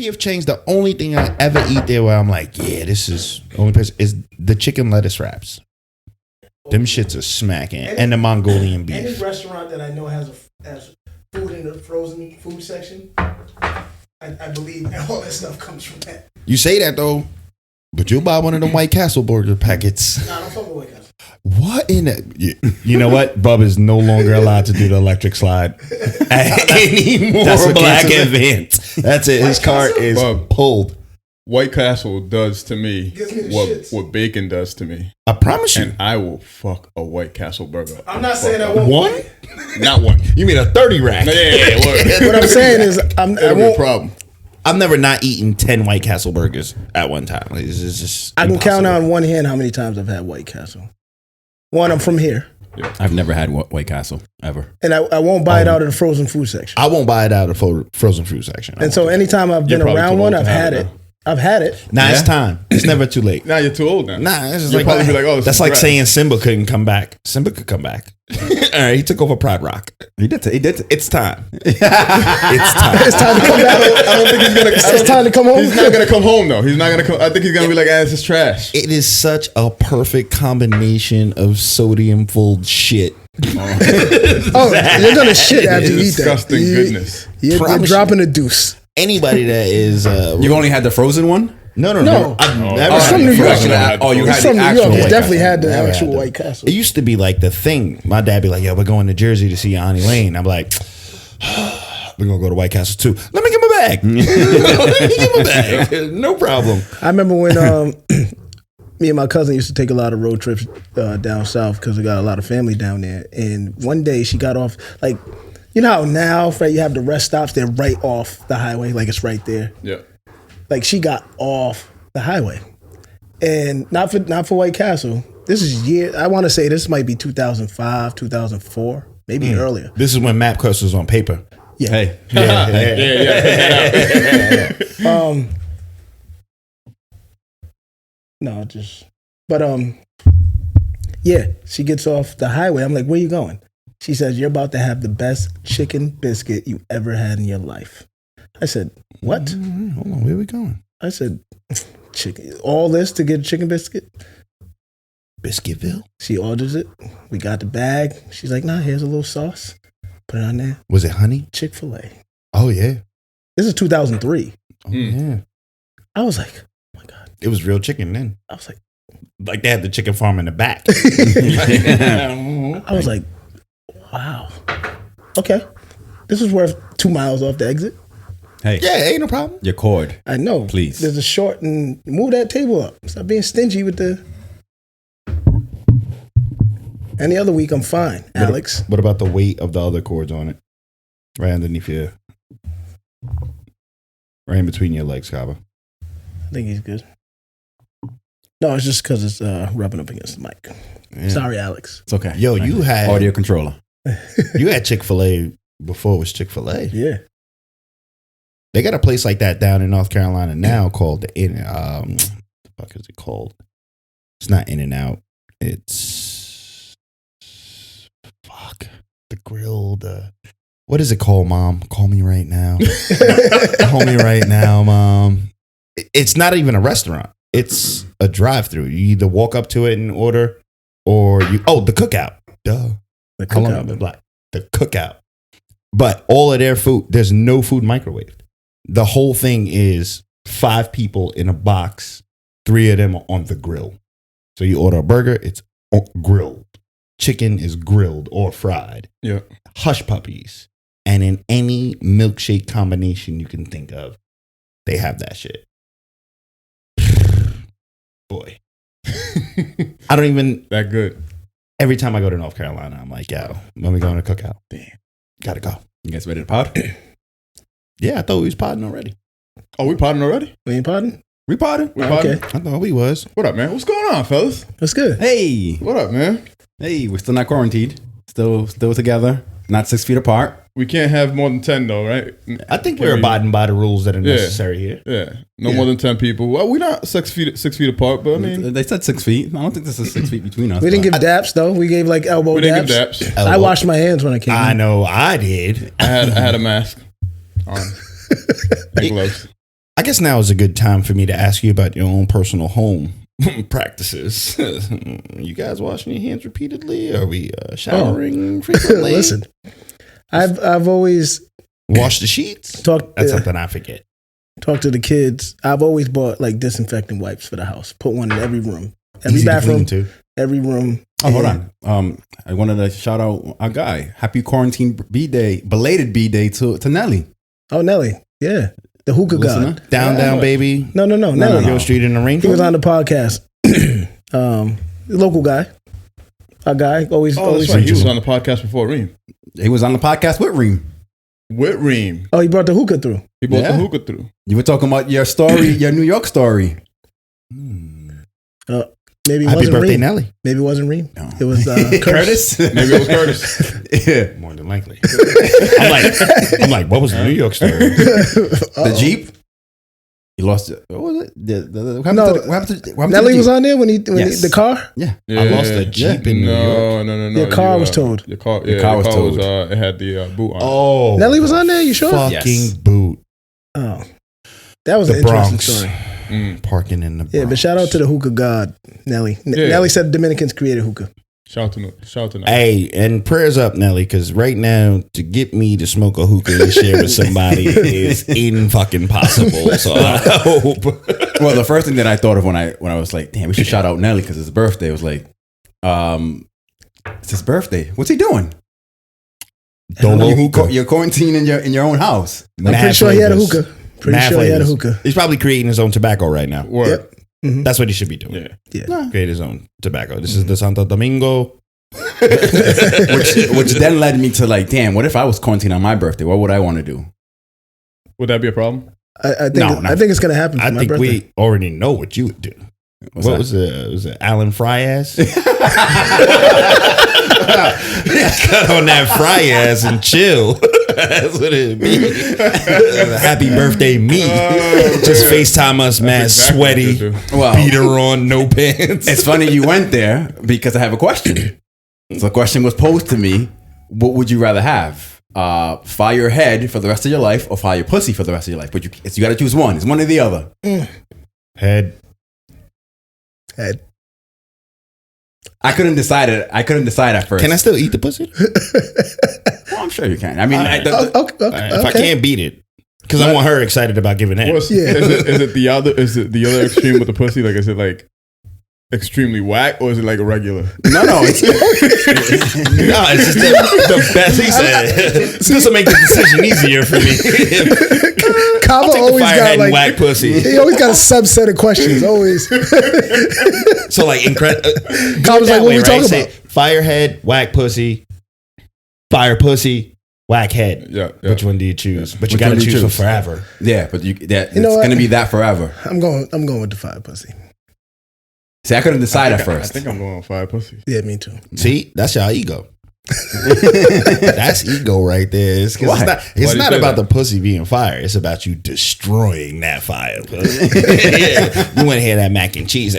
P.F. Chang's the only thing I ever eat there where I'm like, yeah, this is only place is the chicken lettuce wraps. Them shits are smacking, and the Mongolian beef. Any restaurant that I know has food in the frozen food section, I believe all that stuff comes from that. You say that though, but you'll buy one of them White Castle burger packets. Nah, I don't fuck with White Castle. What in it? You know what? Bub is no longer allowed to do the electric slide at any more black event. That's it. His cart is pulled. White Castle does to me me what bacon does to me. I promise you. And I will fuck a White Castle burger. I'm not saying I won't. One? Not one. You mean a 30 rack? Yeah. What I'm saying is, I That'll be a won't. problem. I've never not eaten 10 White Castle burgers at one time. It's just I can count impossible. on one hand how many times I've had White Castle. One, I'm from here, I've never had White Castle ever. and I won't buy it out of the frozen food section. I won't buy it out of the frozen fruit section. And so anytime I've been You're probably around too one, old I've to have had it it. now. I've had it. Nah, it's time. It's never too late. Now you're too old now. Nah, it's just You'll like, probably be like, oh, this that's is like crap. saying Simba couldn't come back. Simba could come back. All right, he took over Pride Rock. He did. It's time. It's time. It's time to come back. I don't think he's gonna. It's time to come home. He's not gonna come home though. He's not gonna come. I think he's gonna be like, "This is trash." It is such a perfect combination of sodium-filled shit. Oh, you're gonna shit after you eat that. Disgusting goodness. You're Promise dropping a deuce. Anybody that is You've only had the frozen one? no. I've never It's had from New it. York. You It's had from the New actual York. White It's definitely Castle. had the Never actual had White Castle. It used to be like the thing. My dad be like, "Yo, we're going to Jersey to see Ani Lane." I'm like, "We're gonna go to White Castle too. Let me get my bag. Let me get my bag. No problem." I remember when me and my cousin used to take a lot of road trips down south because we got a lot of family down there. And one day she got off, like, you know how now, Fred, you have the rest stops, they're right off the highway, like it's right there. Yeah. Like she got off the highway, and not for White Castle. This is I want to say this might be 2005, 2004, maybe earlier. This is when MapQuest was on paper. Yeah. Hey. Yeah. No, yeah, she gets off the highway. I'm like, where you going? She says, you're about to have the best chicken biscuit you ever had in your life. I said, what? Hold on, where are we going? I said, chicken. All this to get a chicken biscuit? Biscuitville. She orders it. We got the bag. She's like, nah, here's a little sauce. Put it on there. Was it honey? Chick-fil-A. Oh yeah. This is 2003. Oh yeah. I was like, oh my God. It was real chicken then. I was like, Like they had the chicken farm in the back. I was like, wow. Okay. This is worth 2 miles off the exit. Hey. Yeah, ain't no problem. Your cord. I know. Please. There's a short and move that table up. Stop being stingy with the. Any other week, I'm fine, Alex. What about the weight of the other cords on it? Right underneath your, right in between your legs, Kava. I think he's good. No, it's just because it's rubbing up against the mic. Yeah. Sorry, Alex. It's okay. Yo, you had Audio controller. you had Chick-fil-A before it was Chick-fil-A. Yeah. They got a place like that down in North Carolina now called the the fuck is it called? It's not In-N-Out. It's the grill. What is it called, Mom? Call me right now. Call me right now, Mom. It's not even a restaurant. It's a drive-through. You either walk up to it and order, or the Cookout. Duh. The How long have I been black? The Cookout. But all of their food, there's no food microwaved. The whole thing is 5 people in a box, 3 of them are on the grill. So you order a burger, it's grilled. Chicken is grilled or fried. Yeah. Hush puppies. And in any milkshake combination you can think of, they have that shit. Boy. I don't even. That good. Every time I go to North Carolina, I'm like, yo, when we going to Cookout? Damn. Gotta go. You guys ready to pod? Yeah, I thought we was podding already. Oh, we potting already? We ain't pardon? We potting? We Okay. potting? I thought we was. What up, man? What's going on, fellas? That's good. Hey. What up, man? Hey, we're still not quarantined. Still together. Not 6 feet apart. We can't have more than 10 though, right? I think we're abiding by the rules that are Yeah. necessary here. Yeah. No more than 10 people. Well, we're not 6 feet apart, but I mean, They said 6 feet. I don't think this is 6 feet between us. We didn't but- give daps, though. We gave like elbow we daps. didn't give daps. I washed my hands when I came I in. know I did. I had a mask on. And gloves. I guess now is a good time for me to ask you about your own personal home practices. You guys washing your hands repeatedly? Are we showering frequently? Listen, I've always wash the sheets. That's something I forget. Talk to the kids. I've always bought like disinfectant wipes for the house. Put one in every room, every Easy to bathroom, clean, too. every room. Oh, hold on. I wanted to shout out our guy. Happy quarantine B-Day, belated B-Day to Nelly. Oh, Nelly. Yeah. The hookah Listener? god. Down, baby. No. Nelly. Go Street in the Rain. He was on the podcast. Local guy. Our guy. Always. That's right. He was on the podcast before Reem. He was on the podcast with Reem. Oh, he brought the hookah through. He brought the hookah through. You were talking about your story, your New York story. Maybe it Happy wasn't birthday, Reem. Nelly. Maybe it wasn't Reem. No. It was Curtis. Maybe it was Curtis. Yeah. More than likely. I'm like, what was the New York story? The Jeep. He lost it. What was it? What happened to Nelly the was Jeep? on there when Yes. the car. Yeah. I lost a Jeep in New York. No. Your car was towed. Your car was towed. It had the boot on. Oh, Nelly was on there. You sure? fucking Yes. boot. Oh, that was The an interesting Bronx. story. Parking in the Bronx. Yeah, but shout out to the hookah god, Nelly. Yeah. Nelly said Dominicans created hookah. Shout out to Nelly. Hey, and prayers up, Nelly, because right now to get me to smoke a hookah and share with somebody is in fucking possible. So I hope. Well, the first thing that I thought of when I was like, damn, we should shout out Nelly because it's his birthday. It was like, it's his birthday. What's he doing? Dolo You- hookah. You're quarantined in your own house. I'm pretty sure he had a hookah. Pretty Mad sure he had a flavors. hookah. He's probably creating his own tobacco right now. Word. Yep. Mhm. That's what he should be doing. Yeah. Create his own tobacco. This is the Santo Domingo. which then led me to like, damn, what if I was quarantined on my birthday? What would I want to do? Would that be a problem? I think No, I think it's gonna happen. For I my think birthday. we already know what you would do. What's What that? was it? Was it Alan Fry ass? Cut on that fry ass and chill. That's what it'd be. Happy birthday, me. Just FaceTime us, mad, Exactly sweaty, what to Well, beater on, no pants. it's funny you went there because I have a question. So the question was posed to me: what would you rather have? Fire your head for the rest of your life, or fire your pussy for the rest of your life? But you got to choose one. It's one or the other. Head. I couldn't decide it. I couldn't decide at first. Can I still eat the pussy? Well, I'm sure you can. I mean, Alright. Okay. If I can't beat it, because I want her excited about giving head. Is it the other extreme with the pussy? Like, is it like extremely whack, or is it like a regular? no. It's, No, it's just the best. He said, this will make the decision easier for me. Kava Take the always fire got head and like whack pussy. he always got a subset of questions. Always. So like, Kava's like, what we talking Say, about? fire head, whack pussy, fire pussy, whack head. Yeah. Which one do you choose? But you Which got to one do you choose for choose? forever. yeah, but it's know what? going to be that forever. I'm going with the fire pussy. See, I couldn't decide at I first. think I'm going with fire pussy. Yeah, me too. See, that's your ego. That's ego right there. It's Why? not, Why do you not say about that? the pussy being fire. It's about you destroying that fire. Yeah. You want to hear that mac and cheese?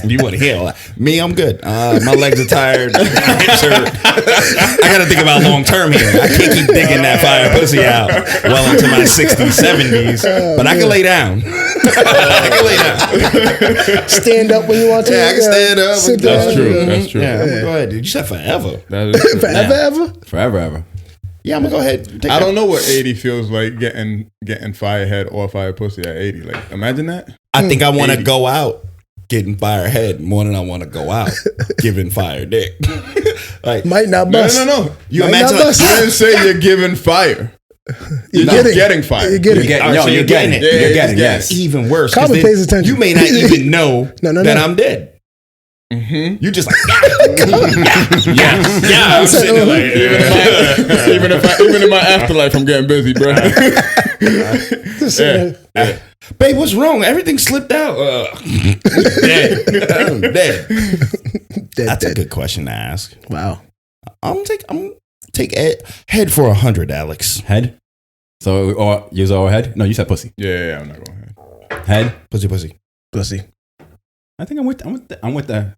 You want to hear all that? Me, I'm good. My legs are tired. My hips hurt. I got to think about long term here. I can't keep digging that fire pussy out well into my 60s, 70s. But I can lay down. I can lay down. Stand up when you want to. Yeah, I can stand up. Sit That's down. true. That's true. Yeah, I'm gonna go ahead. You said forever. That is true. Forever, ever. Forever, ever. Yeah, I'm gonna go ahead. I don't know what 80 feels like getting fire head or fire pussy at 80. Like, imagine that. I think I want to 80. go out getting fire head more than I want to go out giving fire dick. Like, Might not No, bust. no. you Might imagine not like, bust. You didn't say you're giving fire. You're getting- getting fire. You're getting. All right, No, so you're getting it. Yeah, You're yeah, getting just yes. even worse. 'cause Kava then pays attention. You may not even know No, that no. I'm dead. Mm-hmm. You just like yeah. I'm sitting there like Even in my afterlife, I'm getting busy, bro. Just Yeah. babe, what's wrong? Everything slipped out. Dead. I'm dead. That's a good question to ask. Wow. I'm take head for 100, Alex. Head. So, or use our head? No, you said pussy. Yeah, I'm not going ahead. Head. Pussy. Pussy. I think I'm with the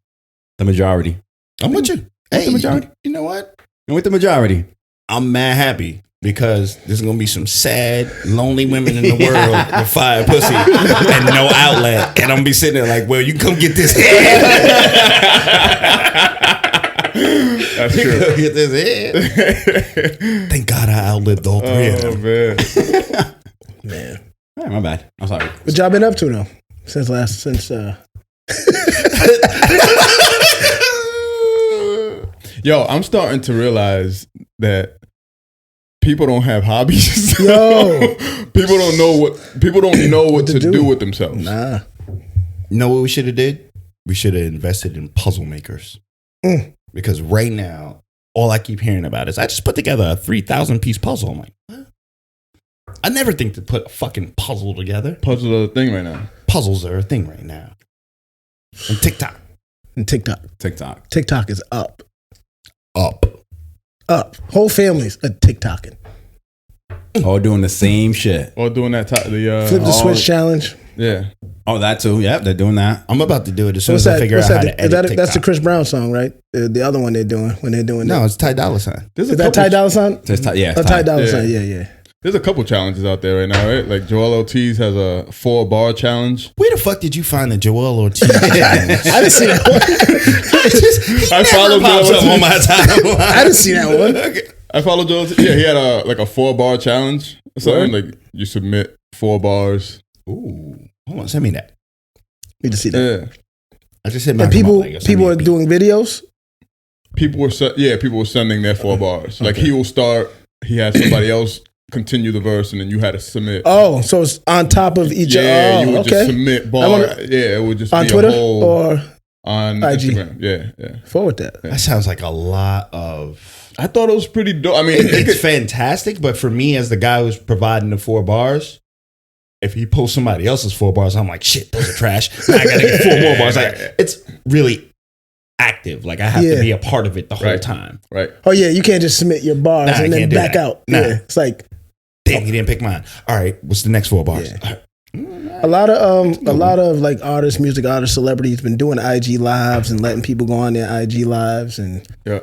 majority. I'm with you. Hey, the majority. you know what? I'm with the majority. I'm mad happy because there's gonna be some sad, lonely women in the world with fire pussy and no outlet, and I'm gonna be sitting there like, well, you can come get this head. That's You true. come get this head. Thank God I outlived all three of Oh them. man. Man, All right, my bad. I'm sorry. what y'all been up to though? Since Yo, I'm starting to realize that people don't have hobbies. Yo. people don't know what to do with themselves. nah. You know what we should have did? We should have invested in puzzle makers. Because right now, all I keep hearing about is I just put together a 3,000 piece puzzle. I'm like, what? I never think to put a fucking puzzle together. Puzzles are a thing right now. Puzzles are a thing right now. And TikTok. And TikTok. TikTok is up. Whole families are TikToking. All doing the same shit. Or doing that Flip the switch challenge. Yeah. Oh, that too. Yeah, they're doing that. I'm about to do it as soon What's as I that? figure out how to edit TikTok. That's the Chris Brown song, right? The other one they're doing when they're doing No, that. it's Ty Dolla $ign. There's Is a that couple- Ty Dolla $ign? So it's yeah, it's Ty Dolla Yeah. $ign. Yeah. There's a couple challenges out there right now, right? Like Joel Ortiz has a 4-bar challenge. Where the fuck did you find the Joel Ortiz? I didn't see that one. I followed Joel pops up on my Ortiz. timeline. I didn't see that one. I followed Joel Ortiz. Yeah, he had a 4-bar challenge or something. Like you submit 4 bars. Ooh, hold on, send me that. Need to see that. Yeah. I just hit my And people are doing videos. People were sending their 4 bars. Like he will start. He has somebody else continue the verse, and then you had to submit. Oh, so it's on top of each other. Yeah, Oh, you would okay. just submit bar. Yeah, it would just On be Twitter a whole or on IG? Instagram. Yeah. forward that. That sounds like a lot of. I thought it was pretty dope. I mean, It's fantastic, but for me, as the guy who's providing the 4 bars, if he posts somebody else's 4 bars, I'm like, shit, those are trash. Now I gotta get 4 more bars. Like, it's really active. Like I have to be a part of it the whole time. Right. Oh yeah, you can't just submit your bars Nah, I and then can't do back that. out. Nah. Yeah, it's like Damn, he didn't pick mine. All right, what's the next 4 bars? Yeah. a lot of like artists, music artists, celebrities been doing IG lives and letting people go on their IG lives and Yeah.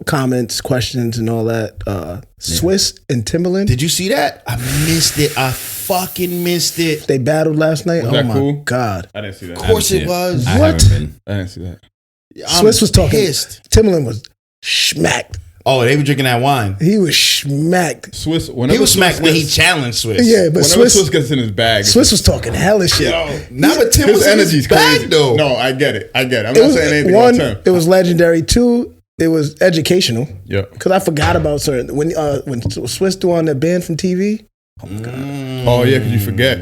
comments, questions, and all that. Swiss and Timberland, Did you see that? I missed it. I fucking missed it. they battled last night. Was Oh that my cool? god, I didn't see that. Of course it was. I What? haven't been. I didn't see that. Swiss was talking. Pissed. Timberland was smacked. Oh, they were drinking that wine. He was smacked. Swiss. He Whenever was smacked Swiss when he gets- challenged Swiss. Yeah, but Whenever Swiss Swiss gets in his bag, Swiss was talking hella shit. Now, but Tim his was in his energy's bag, crazy. though. No, I get it. I'm It not was saying anything one. about Tim. It was legendary. 2, it was educational. Yeah. Because I forgot about certain when Swiss do on the band from TV. Oh yeah, because you forget.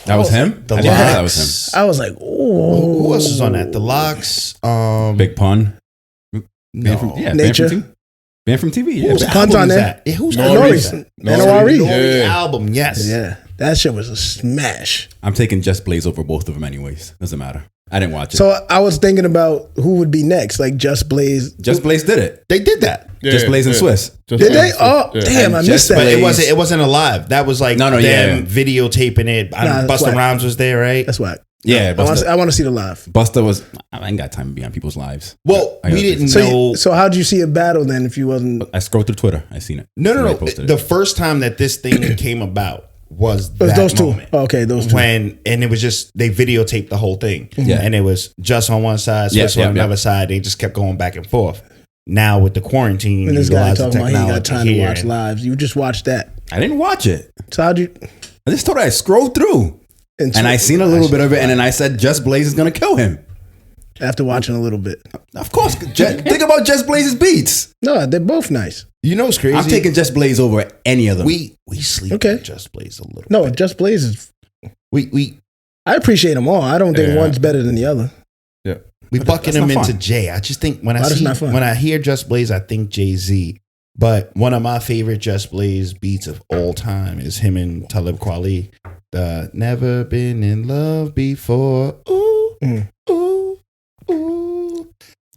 That was him? The I didn't know Locks. that was him. I was like, oh, Who else is on that? The Locks. Big Pun. No. Nature. Band from TV. Yeah. Whose Pun's on album is there. that? Yeah, who's Nori. album is that? Nori. Nori Yeah. album, yes. Yeah, that shit was a smash. I'm taking Just Blaze over both of them anyways. Doesn't matter. I didn't watch it. So I was thinking about who would be next, like Just Blaze. Just Blaze did it. They did that. Yeah, Just Blaze and Swiss. Just Did they? Blaze. Oh, Yeah. damn! I And missed Just that. But Blaze- it wasn't alive. That was like No, them yeah. videotaping it. Nah, that's Busta whack. Rhymes was there, right? That's whack. Yeah, I want to see the live. Busta was. I ain't got time to be on people's lives. Well, I got we didn't business. know. So how'd you see a battle then? If you wasn't, I scrolled through Twitter. I seen it. No. Somebody posted The it. first time that this thing came about was it was that those two. moment. Oh, okay, those two. And it was just they videotaped the whole thing. Yeah. And it was just on one side, Yeah, Swiss on yeah, another side. They just kept going back and forth. Now with the quarantine, And this guy utilize the talking about he ain't got technology time to here watch and- lives. You just watched that. I didn't watch it. So how'd you? I just told her I scrolled through. And I seen a little bit of it, and then I said, Just Blaze is gonna kill him. after watching a little bit. Of course. Think about Just Blaze's beats. No, they're both nice. You know what's crazy? I'm taking Just Blaze over any of them. we sleep Okay. on Just Blaze a little. No, bit. Just Blaze is. we I appreciate them all. I don't think Yeah. one's better than the other. Yeah. we bucking that's him not into fun. Jay. I just think when Why that's not fun? when I hear Just Blaze, I think Jay-Z. But one of my favorite Just Blaze beats of all time is him and Talib Kweli. The Never Been in Love Before. Ooh, ooh, ooh.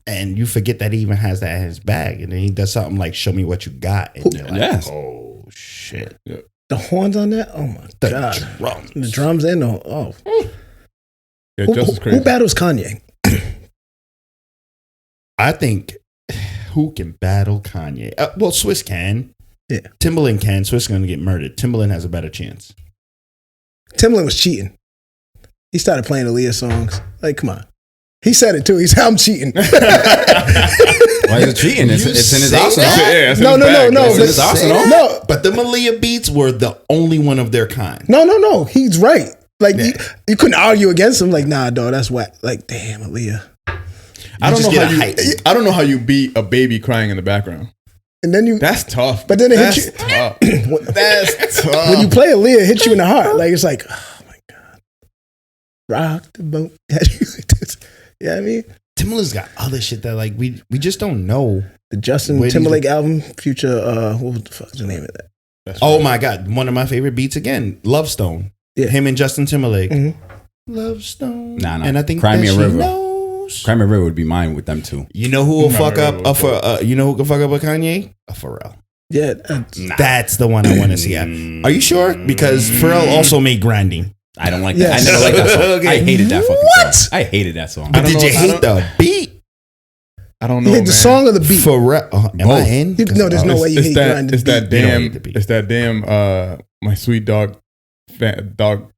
And you forget that he even has that in his bag. And then he does something like Show Me What You Got. And you're like, Yes. oh, shit. The horns on that? Oh my The god! drums. The drums and the Yeah, who, just as who crazy. battles Kanye? I think who can battle Kanye? Well, Swiss can. Yeah. Timberland can. Swiss going to get murdered. Timberland has a better chance. Timberland was cheating. He started playing Aaliyah songs. Like, come on. He said it too. He said, I'm cheating. Why is it cheating? It's in his arsenal. Yeah, it's in No. his bag. No. It's in his arsenal. No. But the Aaliyah beats were the only one of their kind. No. He's right. Like, you couldn't argue against him. Like, nah, dog, that's whack. Like, damn, Aaliyah. I don't just know get how a you. hype. I don't know how you beat a baby crying in the background. And then you. That's tough. But then it That's hit you. tough. That's tough. When you play Aaliyah, it hits you in the heart. Like, it's like, oh my God. Rock the boat. You know what I mean? Timberland's got other shit that like we just don't know. The Justin Where do you- Timberlake album, Future, what the fuck is the name of that? That's Oh right. my God. One of my favorite beats again. Love Stone. Yeah. Him and Justin Timberlake. Mhm. Love Stone. Nah. And I think Cry Me that a she River. knows. Cry Me a River would be mine with them too. You know who will fuck up River was you know who can fuck up a Kanye? A Pharrell. Yeah. That's the one I want to see. Are you sure? Because Pharrell also made Grinding. I don't like Yes. that. I never liked that song. Okay. I hated that fucking What? song. I hated that song. But don't did you know- I hate don't- the beat? I don't You know. hate the man. song or the beat? Pharrell. Am I Both. in? No, there's no way you hate Grinding. It's that You don't damn. hate the beat. It's that damn. My sweet dog. Dog.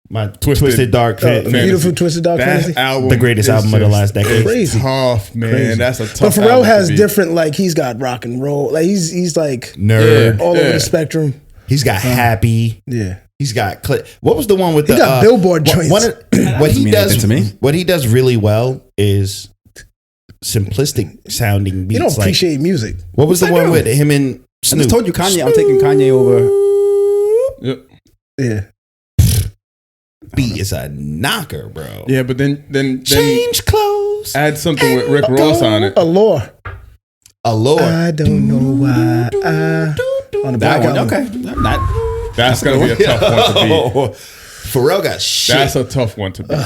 My Twisted Dark Fantasy. Beautiful Twisted Dark That Fantasy. album. The greatest is album of the just- last decade. it's Crazy. Tough, man. Crazy. That's a But tough. Pharrell album to has beat. different, like, he's got rock and roll. Like, he's like Nerd. all over Yeah. the spectrum. He's got Happy. Yeah. He's got what was the one with He the got Billboard what- joints. what he mean does anything to me. What he does really well is simplistic sounding beats. You don't like, appreciate music. what was the I one do. with him and I Snoop? just told you Kanye. I'm taking Kanye over. Yep. Yeah. Beat is a knocker, bro. Yeah, but then Change clothes. add something with Rick Ross on it. Allure. Allure. I don't know why. On the That Black one. Album. Okay. That, That's gonna be a tough one to beat. Pharrell got shit. That's a tough one to beat.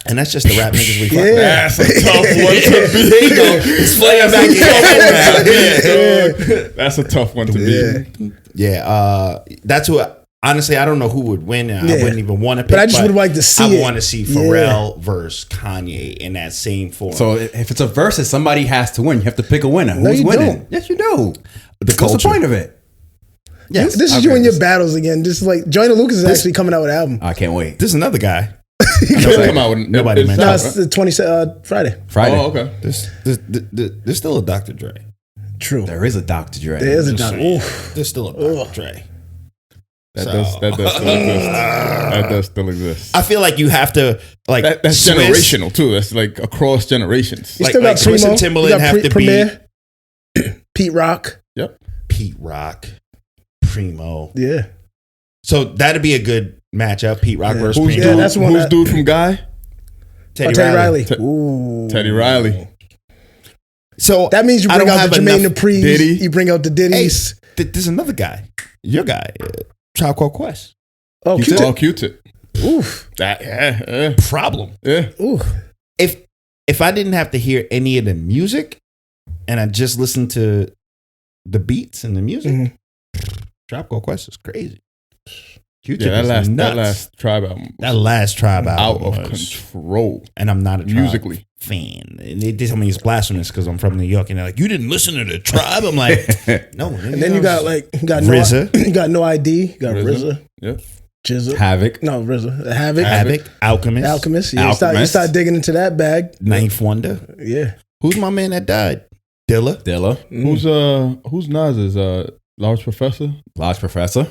And that's just the rap niggas we fuck Yeah. with. That's a tough one to beat. There you go. It's playing back in. That's a tough one to beat. Yeah. Yeah, that's who. Honestly, I don't know who would win. And I Yeah. wouldn't even want to pick. But I just would like to see I it. want to see Pharrell versus Kanye in that same form. so if it's a versus, somebody has to win. You have to pick a winner. No, Who's you winning? don't. Yes, you do. the What's the point of it? Yes, This is you and your battles again. This is like Joyner Lucas is actually coming out with an album. I can't wait. This is another guy. Nobody come out with Nobody it's mentioned No, out, it's right? the 20 Friday. Friday. Oh, okay. There's still a Dr. Dre. True. There is a Dr. Dre. There is a Just doc. saying. Oof. There's still a Dr. Dre. That So- does still exist. That does still exist. I feel like you have to like That's Swiss- generational too. That's like across generations. You Like- still got like Swiss Primo. and Timberland You got have to Premier, Pete Rock. Yep. Pete Rock, Primo. Yeah. So that'd be a good matchup. Pete Rock Yeah. versus Who's Primo. Yeah, dude? that's one Who's that- dude from Guy? Teddy Teddy Riley. Riley. Te- Ooh. Teddy Riley. So That means you I bring don't out the have Jermaine enough- Dupri's. Diddy. You bring out the Hey, Diddy's. there's another guy. Your guy. Tribe Called Quest. Oh, Q-Tip. Q-Tip. Oh, Q-Tip. Oof. That, yeah. Problem. Oof. If I didn't have to hear any of the music and I just listened to the beats and the music, Mhm. Tribe Called Quest is crazy. Q-Tip Yeah, is that nuts. last Tribe album. was That last Tribe out album of was, control. and I'm not a Tribe Musically. fan. And they tell me it's blasphemous because I'm from New York, and they're like, "You didn't listen to the Tribe." I'm like, "No." And then you got like you got RZA. No, you got No ID. You got RZA. Yep. Jizza. Havoc. No, RZA. Havoc. Havoc, Alchemist, Alchemist. Yeah, you Alchemist. start digging into that bag. Ninth Wonder. Yeah. Who's my man that died? Dilla. Dilla. Who's Nas's Large Professor? Large Professor.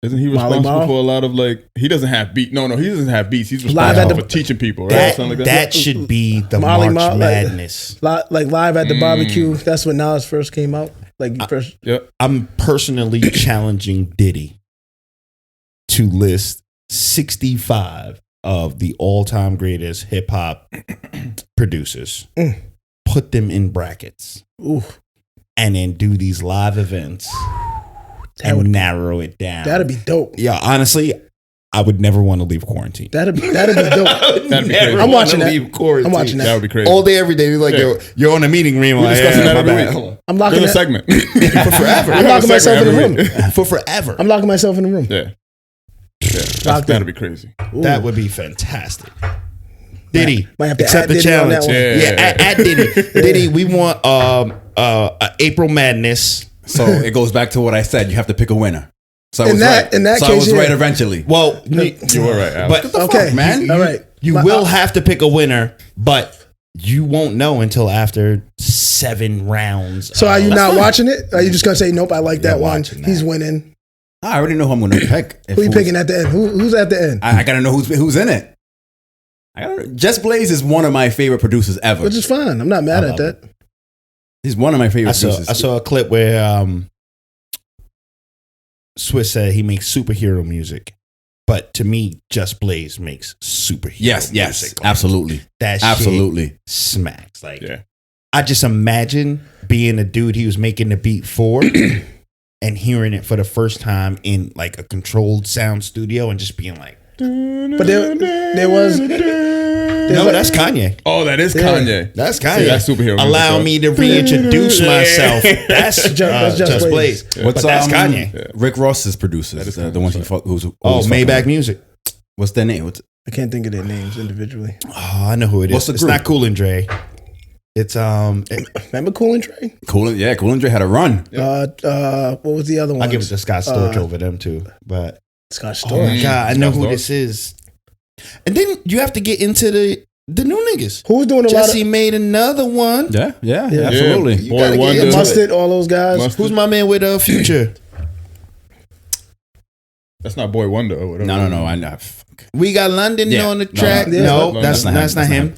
Isn't he Molly responsible Ball? for a lot of like? He doesn't have beat. No, he doesn't have beats. He's Live responsible at for teaching people, right? That, Something like that should be the Molly March Marl, like- Madness. Like live at the barbecue. That's when Nas first came out. Like first. Yep. I'm personally challenging Diddy to list 65 of the all-time greatest hip hop producers. Put them in brackets Ooh. and then do these live events That and would- narrow it down. That'd be dope. Yeah, honestly, I would never want to leave quarantine. That'd be dope. That'd be crazy. I'm watching that. Leave quarantine. I'm watching that. That would be crazy. All day, every day. They're like, Yeah. you're on a meeting, Reem. We're Like, discussing that my every bad. week. Hold on. I'm There's locking a that. segment. For forever. I'm locking myself in the room. For forever. I'm locking myself in the room. Yeah. Locked in. That'd be crazy. Ooh. That would be fantastic. Diddy, Might have to accept add the Diddy on challenge. that one. Yeah. Add Diddy. Diddy, we want April Madness. So it goes back to what I said. You have to pick a winner. So I In was that- right. in that so I case, was yeah. right eventually. Well, You were right, Alex. but Okay, man? all right. you will have to pick a winner, but you won't know until after 7 rounds. So are you not watching it? Are you just gonna say nope? I like that Yeah, one. watching that. He's winning. I already know who I'm going to pick. Who you picking at the end? Who's at the end? I got to know who's in it. Just Blaze is one of my favorite producers ever. Which is fine. I'm not mad at that. He's one of my favorite I producers. saw a clip where Swiss said he makes superhero music, but to me, Just Blaze makes superhero yes, music. absolutely. That Absolutely. shit smacks. Like, Yeah. I just imagine being a dude he was making the beat for and hearing it for the first time in like a controlled sound studio and just being like, But there was no, that's Kanye. Oh, that is Kanye. That's Kanye. See, that's superhero music, Allow though. me to reintroduce myself. That's Just Just Blaze. Blaze. What's But that's Kanye. Rick Ross's producers, the ones he who's Oh, always fucking Maybach with. Music. What's their name? I can't think of their names individually. Oh, I know who it is. What's the It's group? not Cool and Dre. It's Remember Cool and Dre? Cool and Dre had a run. What was the other one? I'll give it to Scott Storch over them too. But Scott oh Storch. my god, I know Scott who Storch. this is. And then you have to get into the new niggas. Who's doing a Jesse lot of made another one. Yeah, Yeah. absolutely. You Boy gotta get Wonder. into it. Mustard, all those guys? Mustard. Who's my man with Future? That's not Boy Wonder or whatever. No. I know. We got London Yeah. on the No, track. yeah. No, that's not That's not him. him.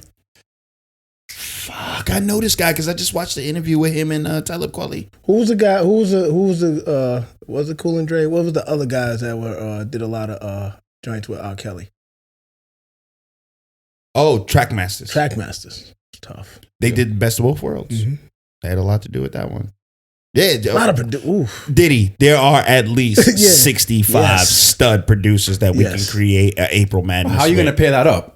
Fuck, I know this guy because I just watched the interview with him and Talib Kweli. Who's the guy? Who's the was it Cool and Dre? What was the other guys that were did a lot of joints with R. Kelly? Oh, Trackmasters. Trackmasters. Tough. They did Best of Both Worlds. Mhm. They had a lot to do with that one. Yeah, A lot of oof. Diddy, there are at least Yeah. 65 Yes. stud producers that we Yes. can create an April Madness. How are you going to with. pair that up?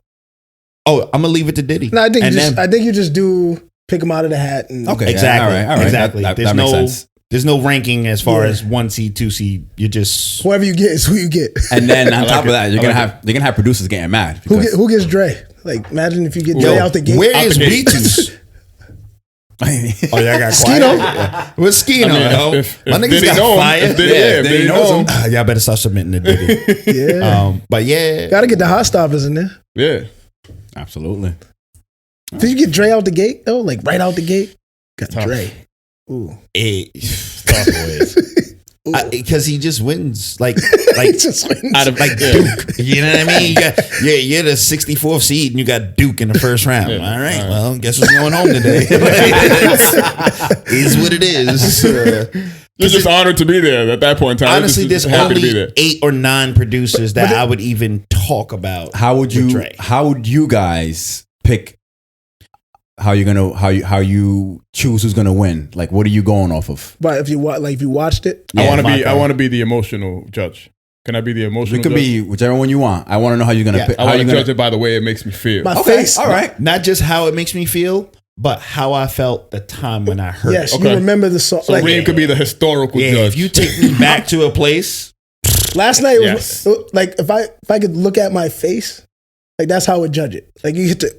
Oh, I'm gonna leave it to Diddy. No, I think And you just then- I think you just do pick them out of the hat and Okay, Exactly. Yeah, all right. Exactly. That There's makes no- sense. There's no ranking as far Yeah. as 1 seed, 2 seed. You just whoever you get is who you get. And then on like top it. of that, you're I gonna like have producers getting mad. who because- who gets Dre? Like imagine if you get Yo, Dre out the gate. where Out is the gate. Ritus? Oh, y'all got Skino. quiet. What's Skino? I mean, yo? if My niggas Diddy got know him, fire. if Diddy, Yeah, if if Diddy Diddy knows knows him. Y'all better start submitting to Diddy. Yeah. But yeah, Gotta get the hot stoppers in there. Yeah. Absolutely. Did you get Dre out the gate though? Like right out the gate? Got Tough. Dre. Ooh. because he just wins. Like Just wins. Out of like yeah. Duke. You know what I mean? You're the 64th seed and you got Duke in the first round. Yeah. All right. All right. Well, guess what's going home today? Is what it is. You're just honored to be there at that point in time. Honestly, You're there's just happy to be only there. 8 or 9 producers that I would even talk about. How would with you? Dre. How would you guys pick? How you choose who's gonna win? Like, what are you going off of? But if you watched it, I want to my be. I bad. want to be the emotional judge. Can I be the emotional? It could judge? be whichever one you want. I want to know how you're gonna Yeah, pick. I How want you to gonna? judge it by the way it makes me feel. my Okay, face. all right. Not just how it makes me feel, but how I felt the time when I heard Yes, it. Okay. you remember the song. So Like, Reem could be the historical Yeah, judge. if you take me back to a place, last night Yes. was like if I could look at my face, like that's how I would judge it. Like you get to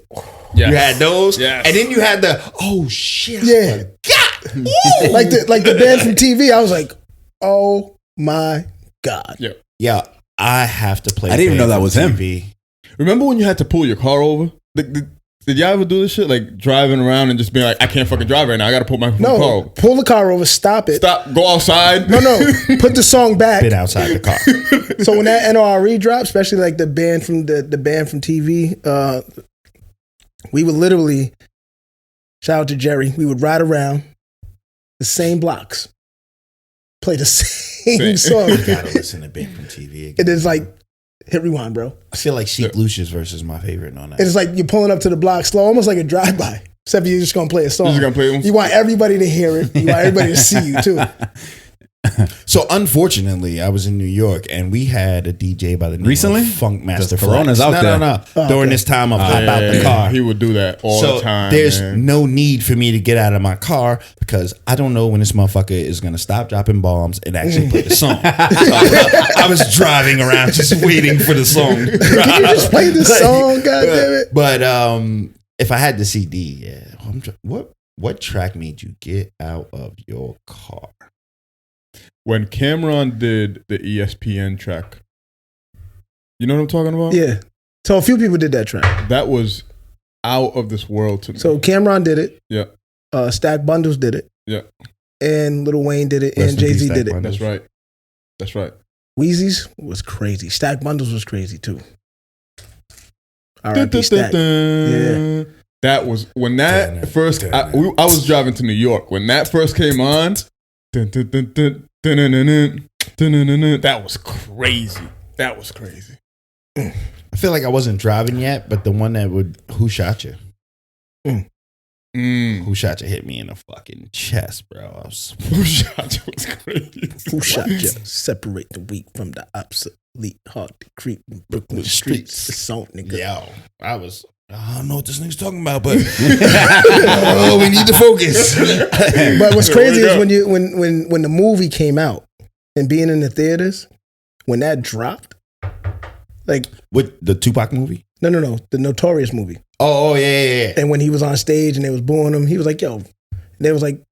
Yes. you had those, Yes. and then you had the oh shit, Yeah. God, like the band from TV. I was like, oh my god. Yeah. yeah, I have to play. I didn't even band know that from was him. TV. Remember when you had to pull your car over? Did y'all ever do this shit? Like driving around and just being like, I can't fucking drive right now. I got to pull my car No, over. pull the car over, stop it. Stop. Go outside. No, put the song back. Bit outside the car. So when that NRE dropped, especially like the band from TV, we would literally shout out to Jerry. We would ride around the same blocks, play the same song, Gotta listen to band from TV again. and it's like hit rewind, bro. I feel like Chic Lucius versus my favorite on that. And it's like you're pulling up to the block slow, almost like a drive by. Except you're just gonna play a song. You're just gonna play one? You want everybody to hear it. You want everybody to see you too. So unfortunately, I was in New York and we had a DJ by the name Recently? of Funk Master Because Corona's Flex. out No, there. Oh, During okay. this time of hop out the car. He would do that all So the time. there's man. no need for me to get out of my car because I don't know when this motherfucker is gonna stop dropping bombs and actually play the song. So I was driving around just waiting for the song. Can you just play this song? God damn it! But if I had the CD, yeah. What what track made you get out of your car? When Cameron did the ESPN track, you know what I'm talking about? Yeah. So a few people did that track. That was out of this world to me. So Cameron did it. Yeah. Stack Bundles did it. Yeah. And Lil Wayne did it. Rest And in peace, Jay-Z Stack did it. Bundles. That's right. Wheezy's was crazy. Stack Bundles was crazy too. R.I.P. Stack. Yeah. That was when that first. I was driving to New York when that first came on. That was crazy. That was crazy. I feel like I wasn't driving yet, but the one that would Who Shot You? Who Shot You hit me in the fucking chest, bro. Who Shot You was crazy. Who shot you? Separate the weak from the obsolete. Hard to creep in Brooklyn streets. It's on, nigga. Yo, I don't know what this nigga's talking about, but oh, we need to focus. But what's crazy is when the movie came out and being in the theaters, when that dropped, like With the Tupac movie? no, the Notorious movie. Oh, yeah. And when he was on stage and they was booing him, he was like, "Yo," and they was like,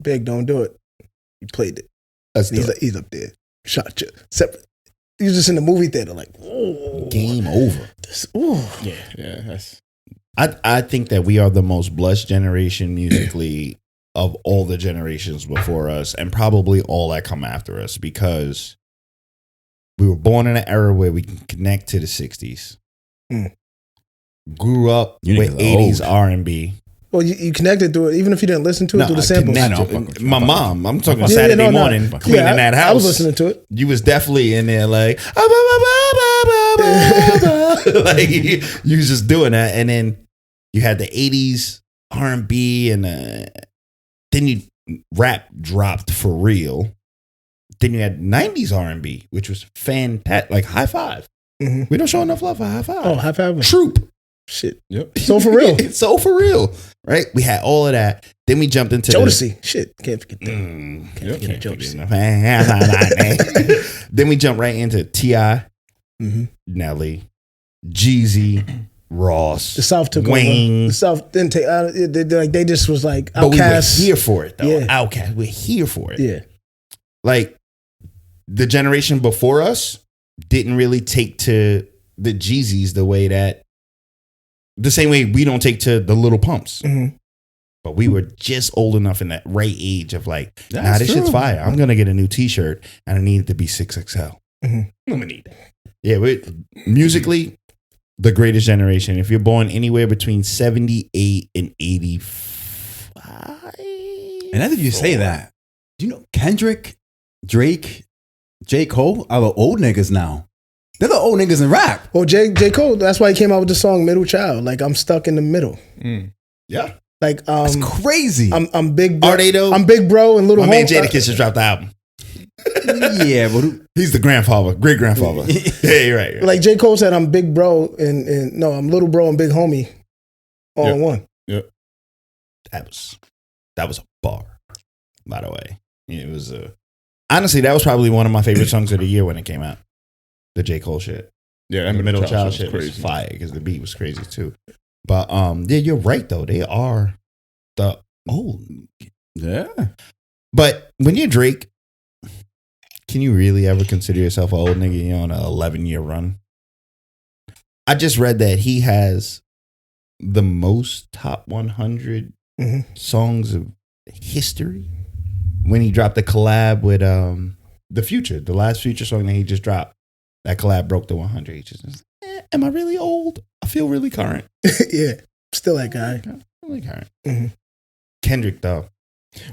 "Big, don't do it." He played it. That's And he's up there, shot you. He was just in the movie theater, like, "Ooh, game over. ooh." Yeah. That's I think that we are the most blessed generation musically of all the generations before us, and probably all that come after us, because we were born in an era where we can connect to the 60s. Grew up You with niggas 80s old. R&B. Well, you connected to it, even if you didn't listen to it through the samples. My mom, I'm talking Yeah, Saturday no, no. morning, cleaning Yeah, that house. I was listening to it. You was definitely in there like, like you was just doing that. And then you had the 80s R&B, and then you rap dropped for real. Then you had 90s R&B, which was fantastic. Like High Five. Mm-hmm. We don't show enough love for High Five. Oh, high five. Troop. Shit. yep. So for real. It's so for real. Right? We had all of that. Then we jumped into Jodeci. Shit. Can't forget that. Yep. Can't forget Jodeci. Then we jump right into T.I., Mm-hmm. Nelly, Jeezy, Ross, The South took Wayne. over. The South didn't take. They just was like But Outkast. we were here for it, though. Yeah. Outkast. We're here for it. Yeah. Like, the generation before us didn't really take to the Jeezys the same way we don't take to the Little Pumps. Mm-hmm. But we were just old enough in that right age of like, That's nah, this true. shit's fire. I'm going to get a new t-shirt, and I need it to be 6XL. Mm-hmm. I'm going to need that. Yeah, musically, the greatest generation. If you're born anywhere between 78 and 85. And as you say that, do you know Kendrick, Drake, J. Cole are the old niggas now? They're the old niggas in rap. Well, J. Cole. That's why he came out with the song "Middle Child." Like, I'm stuck in the middle. Yeah. Like, That's crazy. I'm big. Bro, Are they though? I'm Big Bro and Little My man Home. Jadakiss just dropped the album. Yeah, but He's the grandfather, great grandfather. Yeah, you're right. Like J. Cole said, I'm Big Bro and no, I'm Little Bro and Big Homie all in one. Yep. That was a bar, by the way. It was honestly, that was probably one of my favorite songs of the year when it came out. The J. Cole shit. Yeah, And the Middle Child shit shit was fire because the beat was crazy too. But yeah, you're right though. They are the old. yeah. But when you're Drake, can you really ever consider yourself an old nigga? You're on an 11-year run. I just read that he has the most top 100 songs of history when he dropped the collab with the Future, the last Future song that he just dropped. That collab broke the 100. He just, am I really old? I feel really current. Yeah, still that guy. Really current. Mm-hmm. Kendrick though.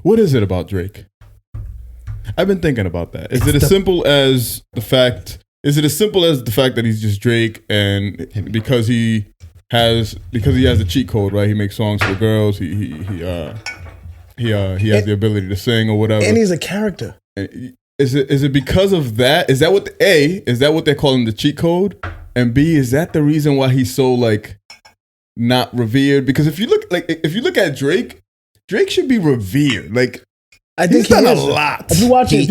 What is it about Drake? I've been thinking about that. Is it as simple as the fact? Is it as simple as the fact that he's just Drake, and because he has the cheat code, right? He makes songs for girls. He has the ability to sing or whatever. And he's a character. Is it because of that? Is that what is that what they're calling the cheat code? And B, is that the reason why he's so like not revered? Because if you look at Drake should be revered. Like I think He's done he a is. lot. If you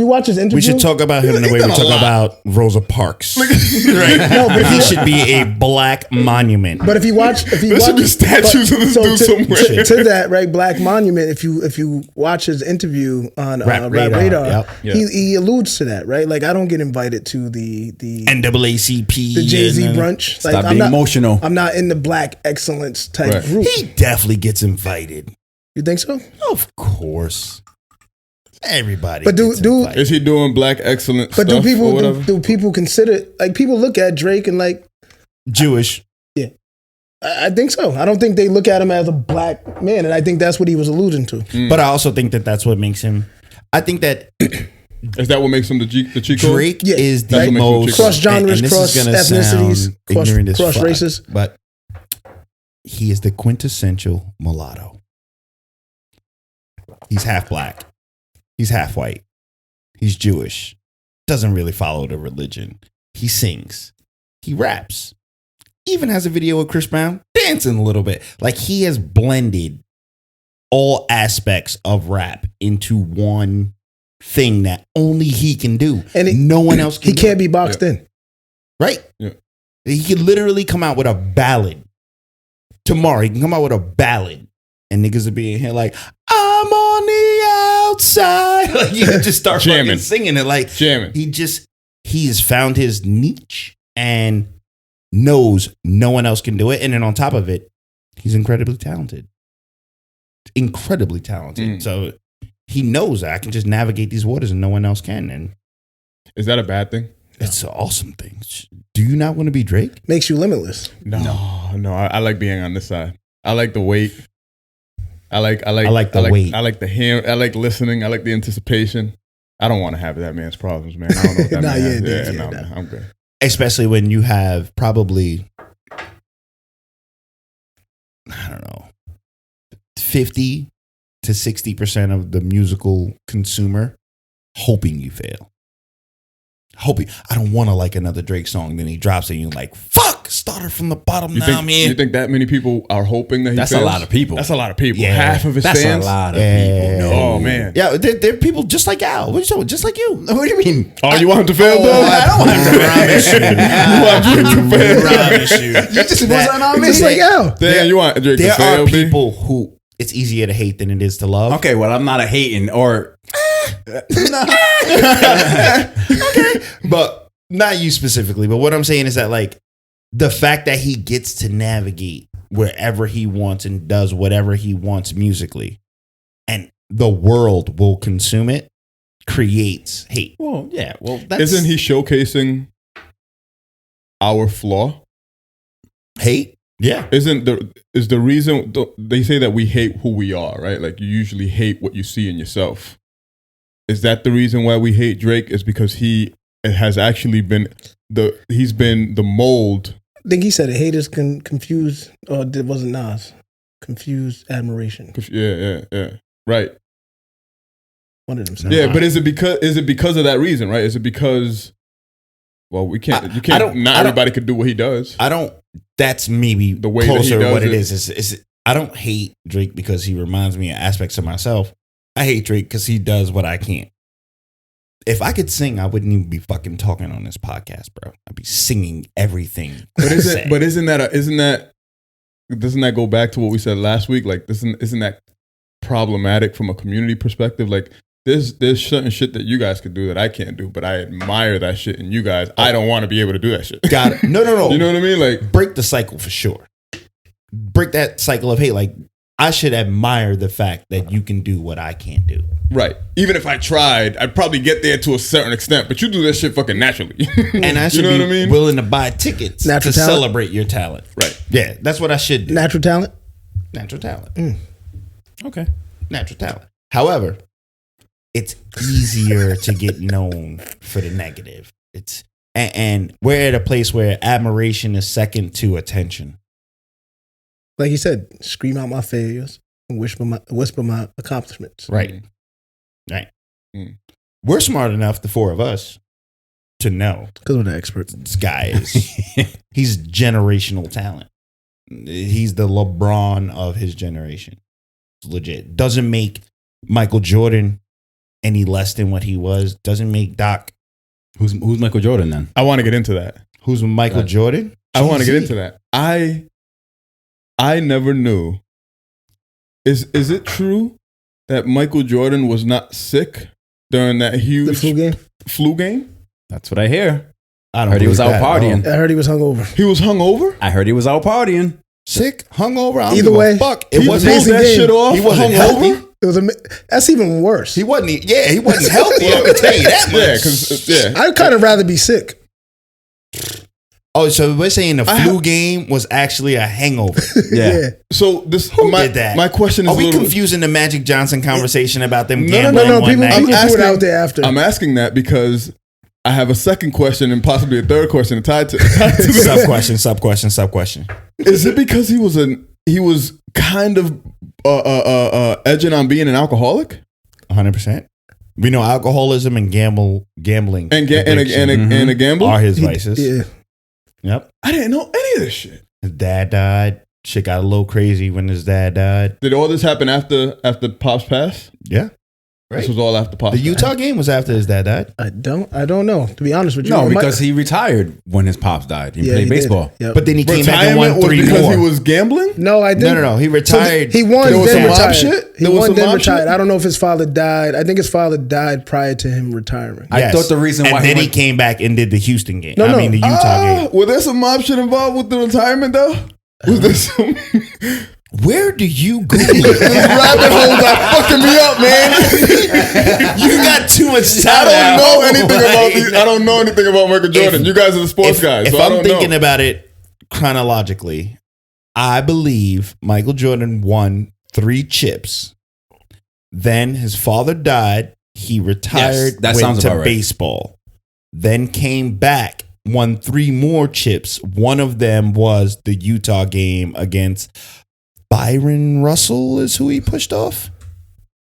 watch his interview, We should talk about him in the way we done a talk lot. about Rosa Parks. Right? No, but He should be a black monument. But if you watch, There should be statues of this dude somewhere. To that, right, Black Monument. If you watch his interview on Rap Rap Radar, Radar, yep. Yeah. he alludes to that, right? Like I don't get invited to the NAACP. Jay-Z and, brunch. Like Stop being emotional. I'm not in the black excellence type Right. group. He definitely gets invited. You think so? Of course. Everybody. But gets invited. Is he doing black excellence But stuff do or people whatever? do people consider, like, people look at Drake and like, Jewish? I think so. I don't think they look at him as a black man, and I think that's what he was alluding to. But I also think that that's what makes him. I think that Is that what makes him the Chico? Drake Yeah. is That's the what makes him most Chico. Cross genres, and this cross is gonna ethnicities, sound ignorant as cross fuck, races. but he is the quintessential mulatto. He's half black. He's half white. He's Jewish. Doesn't really follow the religion. He sings. He raps. Even has a video with Chris Brown dancing a little bit. Like he has blended all aspects of rap into one thing that only he can do. And no one else can He do can't it. be boxed in. Right? Yeah. He could literally come out with a ballad. Tomorrow, he can come out with a ballad. And niggas will be in here like, I'm on the outside. Like, you can just start Jamming. fucking singing it. Like, Jamming. he has found his niche and knows no one else can do it. And then on top of it, he's incredibly talented. Incredibly talented. So he knows that I can just navigate these waters and no one else can. And Is that a bad thing? it's an awesome thing. Do you not want to be Drake? Makes you limitless. No. I like being on this side. I like the weight. I like the weight. I like the hear. I like listening. I like the anticipation. I don't want to have that man's problems, man. I don't know what that Nah, man yeah, has. yeah, No, nah. man, I'm good. Especially when you have probably, I don't know, 50 to 60% of the musical consumer hoping you fail. Hoping, I don't want to like another Drake song. Then he drops it and you're like, fuck, started from the bottom You now, think, man. you think that many people are hoping that he That's fails? a lot of people. That's a lot of people. Yeah. Half of his That's fans. a lot of Yeah. people. No. Oh, man. Yeah, they're people just like Al. What are you talking? Just like you. What do you mean? Oh, you want him to fail, though? I don't want him to promise you. You want Drake to fail? Promise you. You just wasn't on me. Just like Al. Damn, you want Drake to There fail, are B? people who it's easier to hate than it is to love. Okay, well, I'm not a hating or. But not you specifically, but what I'm saying is that like the fact that he gets to navigate wherever he wants and does whatever he wants musically and the world will consume it creates hate. Well, yeah. Well, Isn't he showcasing our flaw? Hate? Yeah. Is the reason they say that we hate who we are, right? Like you usually hate what you see in yourself. Is that the reason why we hate Drake? Is because he has actually been he's been the mold. I think he said it. Haters can confuse, or it wasn't Nas. Confused admiration. Yeah. Right. One of them said. Yeah, but is it because of that reason, right? Is it because you can't not everybody could do what he does. That's maybe The way that he closer to does what it it. is. I don't hate Drake because he reminds me of aspects of myself. I hate Drake because he does what I can't. If I could sing, I wouldn't even be fucking talking on this podcast, bro. I'd be singing everything. Doesn't that go back to what we said last week? Like, isn't that problematic from a community perspective? Like, there's certain shit that you guys could do that I can't do, but I admire that shit in you guys. I don't want to be able to do that shit. Got it. No. You know what I mean? Like, Break the cycle for sure. Break that cycle of hate. Like, I should admire the fact that you can do what I can't do. right. Even if I tried, I'd probably get there to a certain extent, but you do that shit fucking naturally. And I should know be what I mean? willing to buy tickets Natural to talent? celebrate your talent. Right. Yeah, that's what I should do. Natural talent. Natural talent. Okay. Natural talent. However, it's easier to get known for the negative. And we're at a place where admiration is second to attention. Like he said, scream out my failures and whisper my accomplishments. Right. Right. Mm. We're smart enough, the four of us, to know Because we're the experts. this guy is he's generational talent. He's the LeBron of his generation. It's legit. Doesn't make Michael Jordan any less than what he was doesn't make Doc. Who's Michael Jordan then? I want to get into that. Who's Michael Jordan? I want to get Jay-Z. into that. I never knew. Is it true that Michael Jordan was not sick during that huge flu game? That's what I hear. I don't heard he was out believe that at all. partying. I heard he was hungover. He was hungover? I heard he was out partying. Sick, hungover. I don't Either give a way, fuck. He It wasn't. pulled amazing that game. shit off. He wasn't hungover? healthy. It was that's even worse. He wasn't. Yeah, he wasn't healthy. I can tell you that much. Yeah, because I'd kind of rather be sick. Oh, so we're saying the flu game was actually a hangover. Yeah. So this Who did that? My question is Are we a little, confusing the Magic Johnson conversation about them No, gambling No, one people night? threw it out there after. I'm asking that because I have a second question and possibly a third question tied to that. Sub question. Is it because he was kind of edging on being an alcoholic 100%. We know alcoholism and gambling and addiction a gambler? are his vices. Yeah. Yep. I didn't know any of this shit. His dad died. Shit got a little crazy when his dad died. Did all this happen after Pop's passed? Yeah. This was all after Pop's The Utah game was after his dad died. I don't know, to be honest with you. No, because he retired when his pops died. He played did. baseball. Yep. But then he came back and Retirement won was 3 because more. he was gambling? no, I didn't. No. He retired. He won, There was then some mob retired. shit? He There was won, some then mob retired. shit? I don't know if his father died. I think his father died prior to him retiring. I thought the reason why and then he went- came back and did the Houston game. No. The Utah game. Was there some mob shit involved with the retirement though? Was there some Where do you Google This rabbit holes are fucking me up, man. You got too much time. I don't know anything about these. I don't know anything about Michael Jordan. You guys are the sports guys, If so I I'm don't thinking know. about it chronologically, I believe Michael Jordan won 3 chips. Then his father died. He retired, that went sounds to about right. baseball. Then came back, won 3 more chips. One of them was the Utah game against Byron Russell is who he pushed off.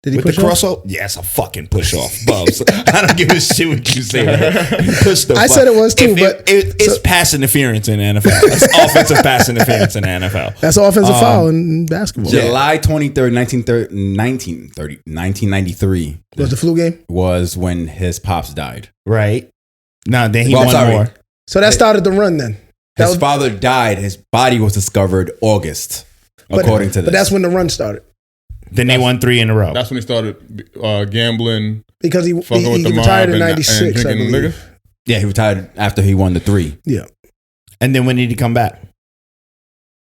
Did he With push the off? crossover? Yes, a fucking push off, Bubs. I don't give a shit what you say. He pushed the I said it was too, but- it's pass interference in the NFL. It's offensive pass interference in the NFL. That's offensive foul in basketball. July 23rd, 1993 Was the flu game? was when his pops died. Right? Nah, then he Well, won sorry. more. So that started the run then. That His was- father died. His body was discovered August, according to this. But that's when the run started. Then they won 3 in a row. That's when he started gambling, Because he fucking with the mob, retired in and 96, I drinking believe. liquor. Yeah, he retired after he won the 3. Yeah. And then when did he come back?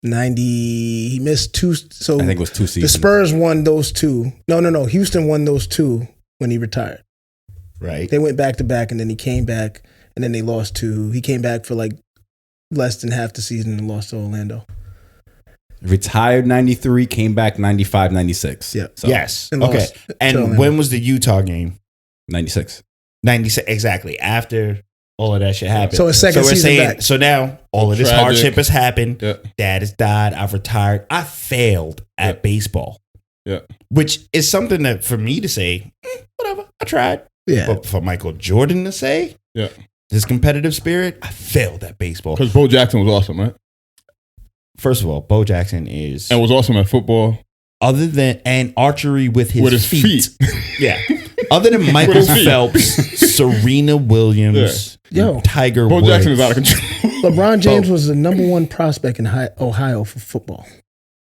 90, he missed 2. So I think it was 2 the seasons. Spurs won those 2. No. Houston won those 2 when he retired. Right. They went back to back and then he came back and then they lost 2. He came back for like less than half the season and lost to Orlando. Retired 93, came back 95, 96. Yeah. So, Yes. And Okay. lost to And Orlando. when was the Utah game? 96. 96. Exactly. After all of that shit happened. So his second we're season saying, back. so now all of this Tragic. hardship has happened. Yeah. Dad has died. I've retired. I failed at baseball. Yeah. Which is something that for me to say, whatever, I tried. Yeah. But for Michael Jordan to say, Yeah. his competitive spirit, I failed at baseball. Because Bo Jackson was awesome, right? First of all, Bo Jackson is And was awesome at football. other than and archery with his feet. Yeah. Other than Michael his feet. Phelps, Serena Williams, Yo. Tiger Bo Woods. Jackson is out of control. LeBron James was the number 1 prospect in Ohio for football.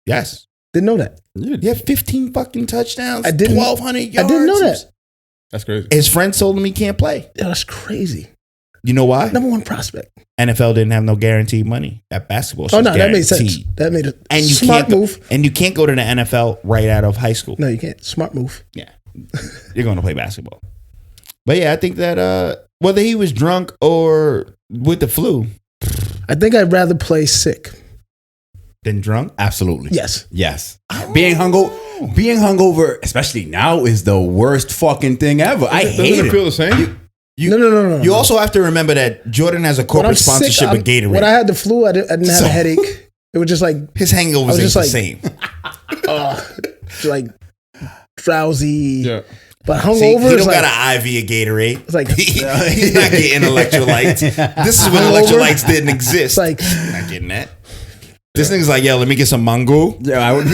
Yes. Didn't know that. He had 15 fucking touchdowns, I didn't- 1,200 yards. I didn't know that. That's crazy. His friends told him he can't play. Yeah, that's crazy. You know why? Number 1 prospect. NFL didn't have no guaranteed money at basketball. Oh, It's no, that made sense. guaranteed. That made a And you smart can't move. And you can't go to the NFL right out of high school. No, you can't. Smart move. Yeah. You're going to play basketball. But yeah, I think that whether he was drunk or with the flu, I think I'd rather play sick. than drunk. Absolutely. Yes. Yes. Being hungover, especially now, is the worst fucking thing ever. I Doesn't hate it it. feel the same? No. You also have to remember that Jordan has a When corporate I'm sick, sponsorship with Gatorade. When I had the flu, I didn't have So- a headache. It was just like, His hangovers was ain't just the like- same. like drowsy. Yeah. But See, hungover he is don't like, got an IV of Gatorade. It's like- he's not getting electrolytes. This is when Hungover? electrolytes didn't exist. it's like, not getting that. This nigga's like, yo, let me get some mango. Yeah, I would.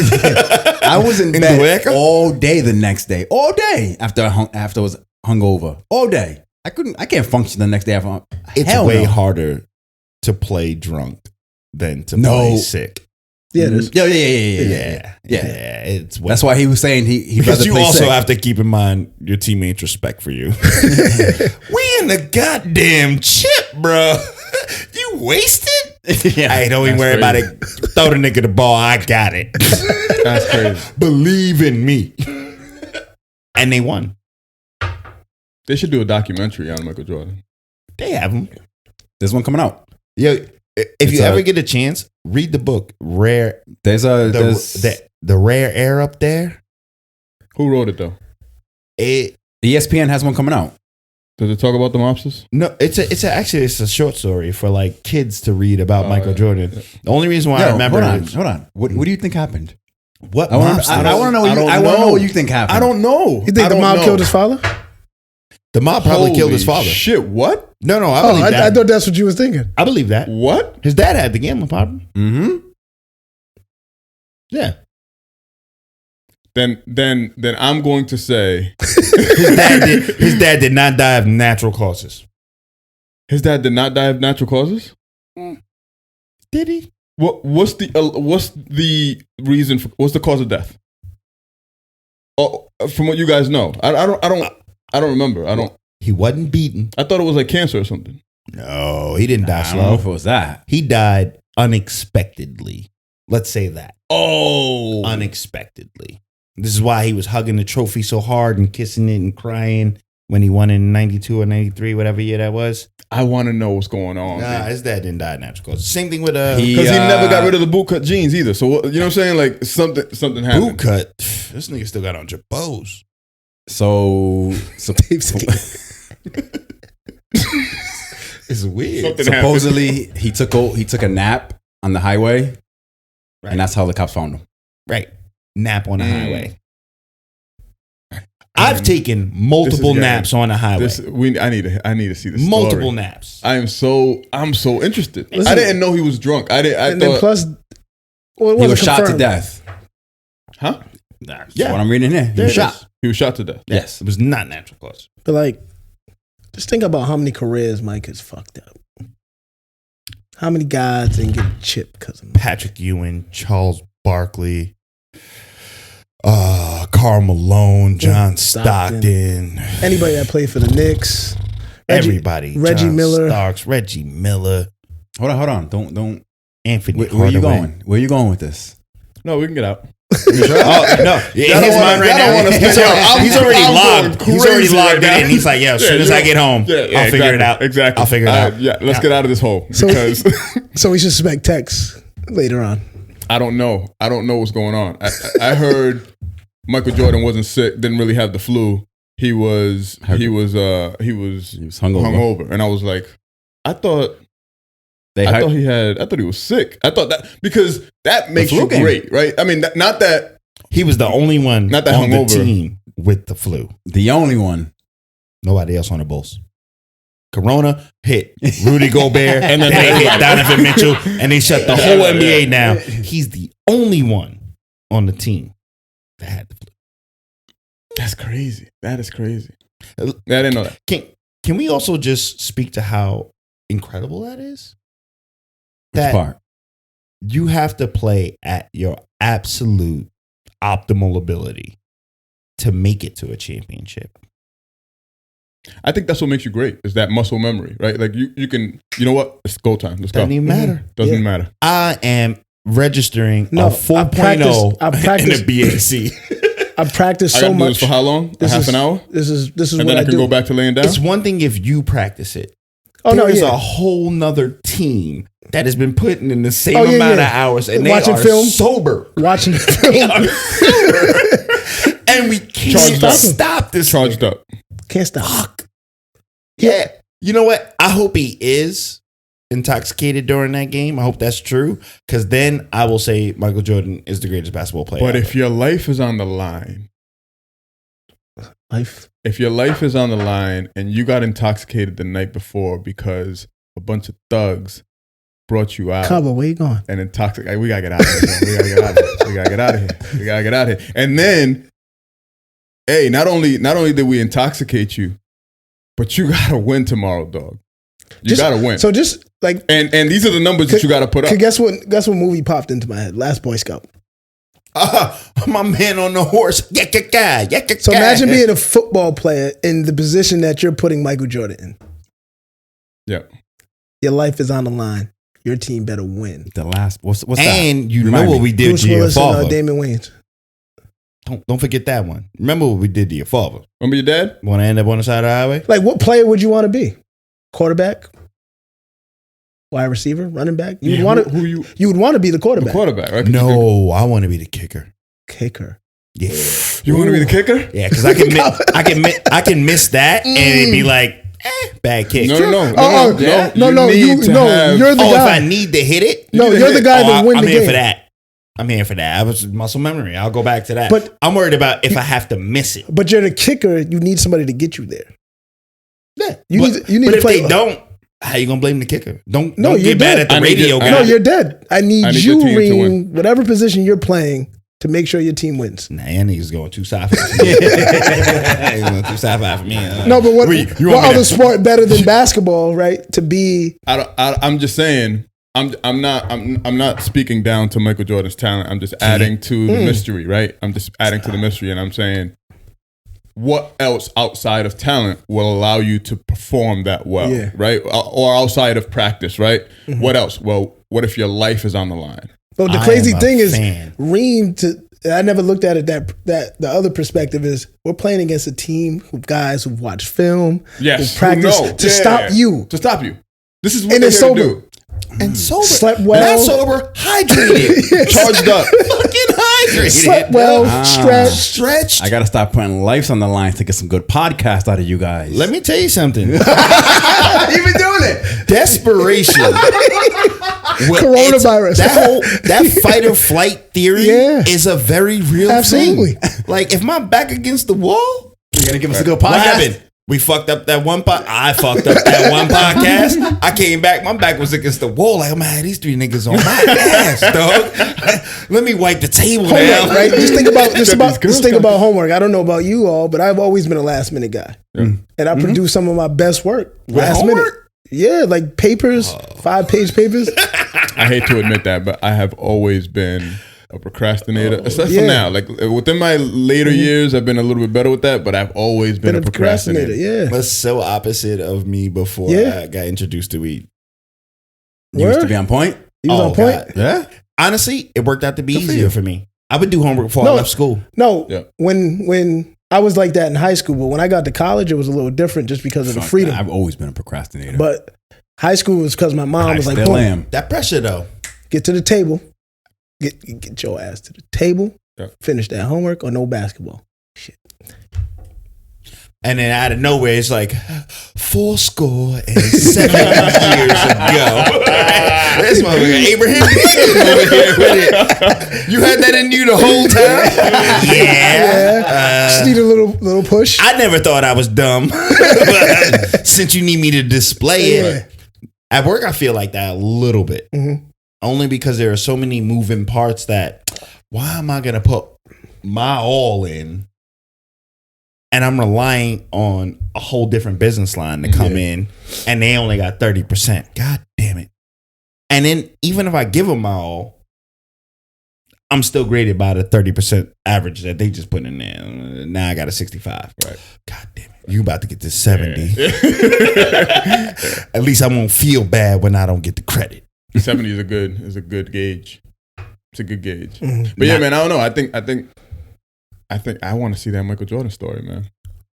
I was in In bed Dueca? all day the next day. All day after I was hungover. All day. I can't function the next day after. It's Hell way no. harder to play drunk than to No. play sick. Yeah, it is. Yeah. It's way That's why he was saying he'd because rather you play also sick. have to keep in mind your teammates' respect for you. We in the goddamn chip, bro. You wasted? Yeah. Hey, don't even That's worry about crazy. it. Throw the nigga the ball. I got it. That's crazy. Believe in me. And they won. They should do a documentary on Michael Jordan. They have them. There's one coming out. Yo, if It's you ever get a chance, read the book. There's The rare air up there. Who wrote it though? ESPN has one coming out. Does it talk about the mobsters? No, actually it's a short story for like kids to read about Michael yeah. Jordan. The only reason why I remember Hold on. What do you think happened? what I want to know. I want to know what you think happened. I don't know. You think the mob killed his father? the mob probably killed his Holy father. Shit, what? No, I Oh, believe that. I thought that's what you was thinking. I believe that. What? His dad had the gambling problem. Mm-hmm. Yeah. Then I'm going to say His dad did not die of natural causes. his dad did not die of natural causes. Did he? What's the reason for what's the cause of death? Oh, from what you guys know, I don't remember. He wasn't beaten. I thought it was like cancer or something. No, he didn't die I don't know if slow. it was that. He died unexpectedly. Let's say that. Oh, Unexpectedly. This is why he was hugging the trophy so hard and kissing it and crying when he won in 92 or 93, whatever year that was. I want to know what's going on. Nah, his dad didn't die of natural causes. Same thing with Because he never got rid of the boot cut jeans either. So you know what I'm saying? Like something happened. boot cut. This nigga still got on jabos. So It's weird. Something supposedly he took a nap on the highway, and that's how the cops found him. Right. Nap on the highway. I've taken multiple getting- naps on the highway. I need to see this. Multiple naps. I'm so interested. Listen. I didn't know he was drunk. I And thought, then plus, well, it He wasn't was shot to confirmed. death. huh? That's Yeah. what I'm reading here. He There was it shot. is. He was shot to death. Yes. It was not natural cause. But like, just think about how many careers Mike has fucked up. How many guys didn't get a chip because of him? Patrick Ewing, Charles Barkley, Karl Malone, John Stockton. Anybody that played for the Knicks, Everybody. Reggie John Miller. Starks, Reggie Miller, Hold on. Don't. Anthony Where you Hardaway. going? Where you going with this? No, we can get out. Oh, no. In his mind right now, he's already logged. He's already logged in. He's like, yeah, as soon as I get home, I'll figure it out. Exactly. I'll figure it out. Yeah, let's get out of this hole So- because So we suspect Tex later on. I don't know. I don't know what's going on. I heard Michael Jordan wasn't sick, didn't really have the flu. He was hungover, and I was like, I thought he was sick. I thought that because that makes flu you game. great, right? I mean, not that He was the only one Not that on the hungover. team with the flu. The only one. Nobody else on the Bulls. Corona hit Rudy Gobert, and then they hit Donovan Mitchell, and they shut the whole NBA down. He's the only one on the team that had the flu. that's crazy. That is crazy. I didn't know that. Can we also just speak to how incredible that is? Which That part? you have to play at your absolute optimal ability to make it to a championship. I think that's what makes you great is that muscle memory, right? Like you can, you know what? It's go time. Let's go. Doesn't even matter. Doesn't matter. I am registering No, a 4.0 I practiced- in the BAC. I practiced I so gotta do much. this for how long? Half an hour? This is And what then I I can do. go back to laying down? It's one thing if you practice it. Oh no, There's yeah. a whole nother team that has been putting in the same Oh, yeah, amount yeah. of hours and Watching they are film? sober. Watching the They film. are sober. And we can't Charged up. stop this. Charged up. Can't stop. Fuck. Yeah. You know what? I hope he is intoxicated during that game. I hope that's true. Because then I will say Michael Jordan is the greatest basketball player. But ever. if your life is on the line, Life. if your life is on the line and you got intoxicated the night before because a bunch of thugs brought you out Cabo, where you going? and intoxicated. We gotta get out of here. Bro. We gotta get out of here. We gotta get out of here. We gotta get out of here. And then, hey, not only did we intoxicate you, but you gotta win tomorrow, dog. You gotta win. So just like, and these are the numbers that you gotta put up. Guess what movie popped into my head? Last Boy Scout. My man on the horse. So imagine being a football player in the position that you're putting Michael Jordan in. Yeah. Your life is on the line. Your team better win. The last, what's that? And you know what we did Bruce to your Willis father. and Damon Wayans. Don't forget that one. Remember what we did to your father. Remember your dad? Want to end up on the side of the highway? Like, what player would you want to be? Quarterback? Wide receiver? Running back? You would want to be the quarterback. The quarterback, right? No, I want to be the kicker. Kicker. Yeah. You want to be the kicker? Yeah, because I can miss that and it'd be like, bad kick. No. You're the If guy. I need to hit it, No, you're the guy that win I'm the here game. for that. I'm here for that. I was muscle memory. I'll go back to that. But I'm worried about if I have to miss it. But you're the kicker. You need somebody to get you there. Yeah. You need but to if play. they don't, how you gonna blame the kicker? Don't you're get mad at the I need radio you- guy. No, you're dead. I need your you, team to Reem, win. whatever position you're playing, to make sure your team wins. Nah, that nigga's going too sci-fi for me. He's going too sci-fi for me. No, but what want me other to- sport better than basketball, right? To be I'm just saying. I'm not speaking down to Michael Jordan's talent. I'm just adding to the mystery, right? I'm just adding to the mystery, and I'm saying, what else outside of talent will allow you to perform that well, Yeah. right? Or outside of practice, right? What else? Well, what if your life is on the line? But the I crazy am a thing is, fan. Reem, I never looked at it that the other perspective is we're playing against a team of guys who've watched film, Yes, who practice who know. to Yeah. stop you. To stop you. This is what And they're it's here to sober. do. And sober. Slept well. Not sober, hydrated. Charged up. Fucking hydrated. Slept well, stretched. Stretched. I gotta stop putting lives on the line to get some good podcast out of you guys. Let me tell you something. You've been doing it. Desperation. Well, Coronavirus. that fight or flight theory Yeah. is a very real Absolutely. thing. Like if my back against the wall, You're gonna give us a good what podcast. happened? We fucked up that one I fucked up that one podcast. I came back. My back was against the wall. Like, man, these three niggas on my ass, dog. Let me wipe the table down. Homework, right? Just think about homework. I don't know about you all, but I've always been a last minute guy, and I produce some of my best work last minute. homework? Yeah, like papers, 5-page papers. I hate to admit that, but I have always been a procrastinator, except for now. Like within my later years, I've been a little bit better with that, but I've always been a procrastinator. Yeah. That's so opposite of me before Yeah. I got introduced to weed. You used to Word? be on point. You was Oh, on point. God. Yeah. Honestly, it worked out to be Good for easier you. for me. I would do homework before I No. left school. No, Yeah. when I was like that in high school, but when I got to college, it was a little different just because of the Fuck freedom. that. I've always been a procrastinator. But high school was because my mom I was like, still boom, am. That pressure, though. get to the table, get your ass to the table, Yeah. finish that homework or no basketball. And then out of nowhere, it's like 47 years ago. This motherfucker, Abraham Lincoln over here with it. You had that in you the whole time? Yeah. Just need a little push. I never thought I was dumb. But since you need me to display it. At work, I feel like that a little bit. Mhm. Only because there are so many moving parts that why am I going to put my all in? And I'm relying on a whole different business line to come in, and they only got 30%. God damn it. And then even if I give them my all, I'm still graded by the 30% average that they just put in there. Now I got a 65. Right. God damn it. You about to get to 70. At least I won't feel bad when I don't get the credit. 70 is a good gauge. It's a good gauge. But yeah, man, I don't know. I think I want to see that Michael Jordan story, man.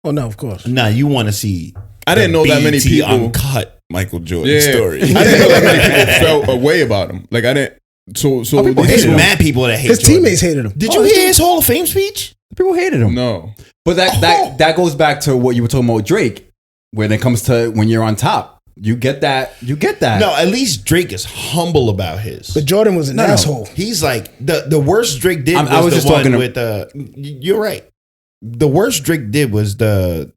Oh no, of course. Nah, you want to see. I didn't know that many BET people uncut Michael Jordan story. I didn't know that many people felt a way about him. Like I didn't. So people There's hated him. mad people that hate His Jordan. teammates hated him. Did you hear his Hall of Fame speech? People hated him. No. But that goes back to what you were talking about Drake. When it comes to when you're on top, you get that. No, at least Drake is humble about his. But Jordan was an asshole. He's like the worst Drake did. I was the just one talking with you're right. The worst Drake did was the